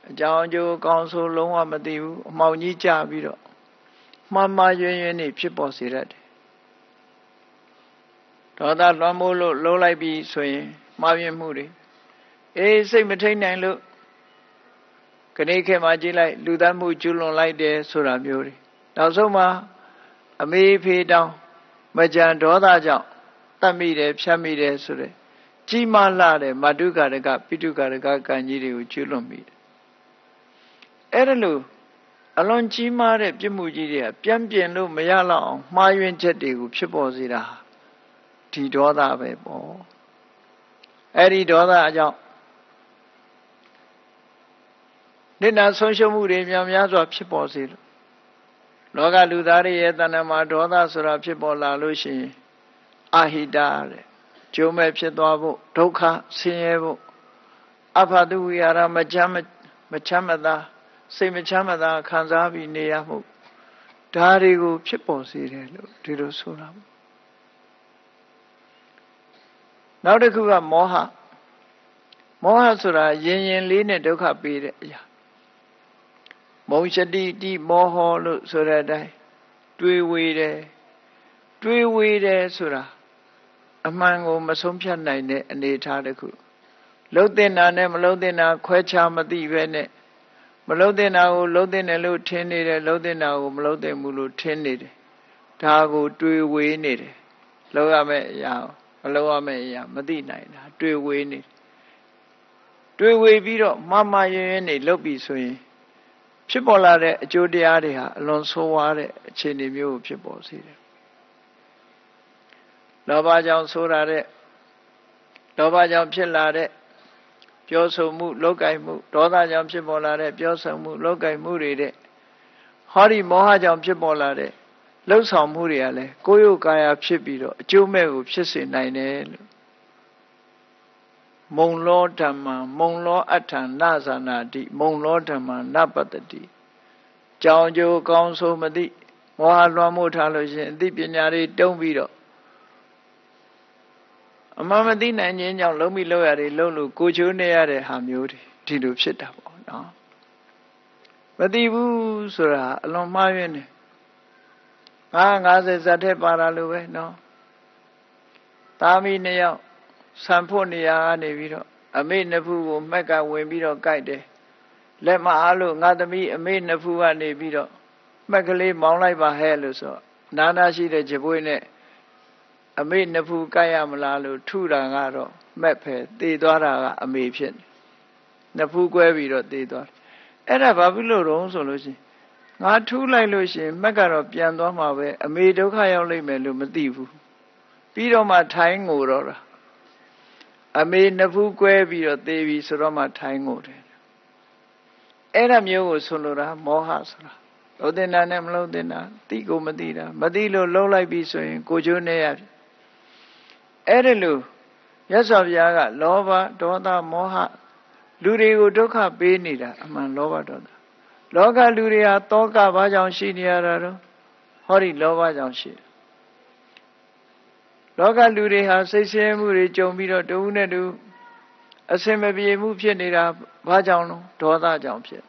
အကြောင်းအကျိုးကောင်းဆိုးလုံးဝမသိဘူးအမှောင်ကြီးကြပြီးတော့မှားယွင်းနေဖြစ်ပေါ်စေတတ်တယ်ဒေါသလွှမ်းမိုးလို့လုံးလိုက်ပြီးဆိုရင်မှားယွင်းမှုတွေစိတ်မထိန်နိုင်လို့ခဏခေတ်မှာကြည့်လိုက်လူသားမှုကျွလွန်လိုက်တယ်ဆိုတာမျိုးတွေနောက်ဆုံးမှာအမေဖေတောင်မကြံဒေါသကြောင့်တတ်မိတယ်ဖြတ်မိတယ်ဆိုတဲ့ကြီးမားလာတဲ့မတုကာရကပိတုကာရကကံကြီးတွေကိုကျွလွန်မိတယ်အဲ့ဒါလို့အလွန်ကြီးမားတဲ့ပြစ်မှုကြီးတွေကပြန်ပြင်လို့မရတော့အောင်မှားယွင်းချက်တွေကိုဖြစ်ပေါ်စေတာဒီဒေါသပဲပေါ့အဲ့ဒီဒေါသအကြောင်းနိဒ္ဓဆုံးရှုံးမှုတွေများများစွာဖြစ်ပေါ်စေလို့လောကလူသားတွေရဲ့တဏ္ဍာမှာဒေါသဆိုတာဖြစ်ပေါ်လာလို့ရှိရင်အာဟိတတဲ့ကျိုးမဲ့ဖြစ်သွားဖို့ဒုက္ခဆင်းရဲဖို့အဖတုဝိဟာရမချမ်းမသာစိတ်မချမ်းမသာခံစားပြီးနေရမှုဒါတွေကိုဖြစ်ပေါ်စေတယ်လို့ဒီလိုဆိုတာနောက်တစ်ခုကမောဟဆိုတာရင်လေးနဲ့ဒုက္ခပေးတဲ့အရာမုံရှတိတိမောဟလို့ဆိုတဲ့အတိုင်းတွေးဝေတယ်ဆိုတာအမှန်ကိုမဆုံးဖြတ်နိုင်တဲ့အနေအထားတစ်ခုလှုပ်တဲ့နာနဲ့မလှုပ်တဲ့နာခွဲခြားမသိပဲနဲ့မလှုပ်တဲ့နာကိုလှုပ်တဲ့နယ်လို့ထင်နေတယ်လှုပ်တဲ့နာကိုမလှုပ်တဲ့ဘူးလို့ထင်နေတယ်ဒါကိုတွေးဝေနေတယ်လှုပ်ရမယ့်အရာမလှုပ်ရမယ့်အရာမသိနိုင်တာတွေးဝေနေတွေးဝေပြီးတော့မှားယွင်းနေလှုပ်ပြီးဆိုရင်ဖြစ်ပေါ်လာတဲ့အကျိုးတရားတွေဟာအလွန်ဆိုးဝါးတဲ့အခြေအနေမျိုးကိုဖြစ်ပေါ်စေတယ်လောဘကြောင့်ဆိုရတဲ့လောဘကြောင့်ဖြစ်လာတဲ့ပြောဆိုမှုလုပ်ကိုင်မှုဒေါသကြောင့်ဖြစ်ပေါ်လာတဲ့ပြောဆိုမှုလုပ်ကိုင်မှုတွေတဲ့ဟောဒီမောဟကြောင့်ဖြစ်ပေါ်လာတဲ့လှုပ်ဆောင်မှုတွေကလည်းကိုယ်ရုပ်ကာယဖြစ်ပြီးတော့အကျိုးမဲ့ကိုဖြစ်စေနိုင်တယ်လို့မုံလောဓမ္မမုံလောအဋ္ဌနဇာနာတိမုံလောဓမ္မနပတ္တိကြောင်းကျိုးကောင်းဆိုးမသိမောဟလွှမ်းမိုးထားလို့ရှိရင်အသိပညာတွေတုံးပြီးတော့အမှန်မသိနိုင်ခြင်းကြောင့်လုံးပြီးလောက်ရတယ်လုံးလို့ကိုချိုးနေရတဲ့ဟာမျိုးတွေဒီလိုဖြစ်တာပေါ့နော်မသိဘူးဆိုတာအလွန်မှားယွင်းတယ်50ဇတ်ထဲပါတာလို့ပဲနော်သားမီး2ယောက်ဆံဖို့နေရာကနေပြီးတော့အမေနှစ်ဖူးကိုမက်ကဝင်ပြီးတော့ကြိုက်တယ်လက်မအားလို့ငါသမီးအမေနှစ်ဖူးကနေပြီးတော့မက်ကလေးမောင်းလိုက်ပါဟဲ့လို့ဆိုနာရှိတဲ့ကြပွေးနဲ့အမေနှစ်ဖူးကြိုက်ရမလားလို့ထုတာကတော့မက်ဖယ်သေသွားတာကအမေဖြစ်နေနှစ်ဖူးကွဲပြီးတော့သေသွားတယ်အဲ့ဒါဘာဖြစ်လို့တော့ဆိုလို့ရှိရင်ငါထူးလိုက်လို့ရှိရင်မက်ကတော့ပြန်သွားမှာပဲအမေဒုက္ခရောက်လိမ့်မယ်လို့မသိဘူးပြီးတော့မှထိုင်းငိုတော့တာအမေနှစ်ဖူးကွဲပြီးတော့သေပြီဆိုတော့မှထိုင်းငိုတယ်အဲ့ဒါမျိုးကိုဆိုလိုတာမောဟဆိုတာလုံးတင်တာနဲ့မလုံးတင်တာသိကိုမသိတာမသိလို့လုံးလိုက်ပြီဆိုရင်ကိုချိုးနေရတယ်အဲ့ဒါလို့မြတ်စွာဘုရားကလောဘဒေါသမောဟလူတွေကိုဒုက္ခပေးနေတာအမှန်လောဘဒေါသလောကလူတွေဟာတောကဘာကြောင့်ရှိနေရတာတော့ဟောဒီလောဘကြောင့်ရှိတယ် လောကလူတွေဟာစိတ်ဆင်းရဲမှုတွေကြုံပြီးတော့တဦးနဲ့တူအစင်မပြေမှုဖြစ်နေတာဘာကြောင့်လဲဒေါသကြောင့်ဖြစ်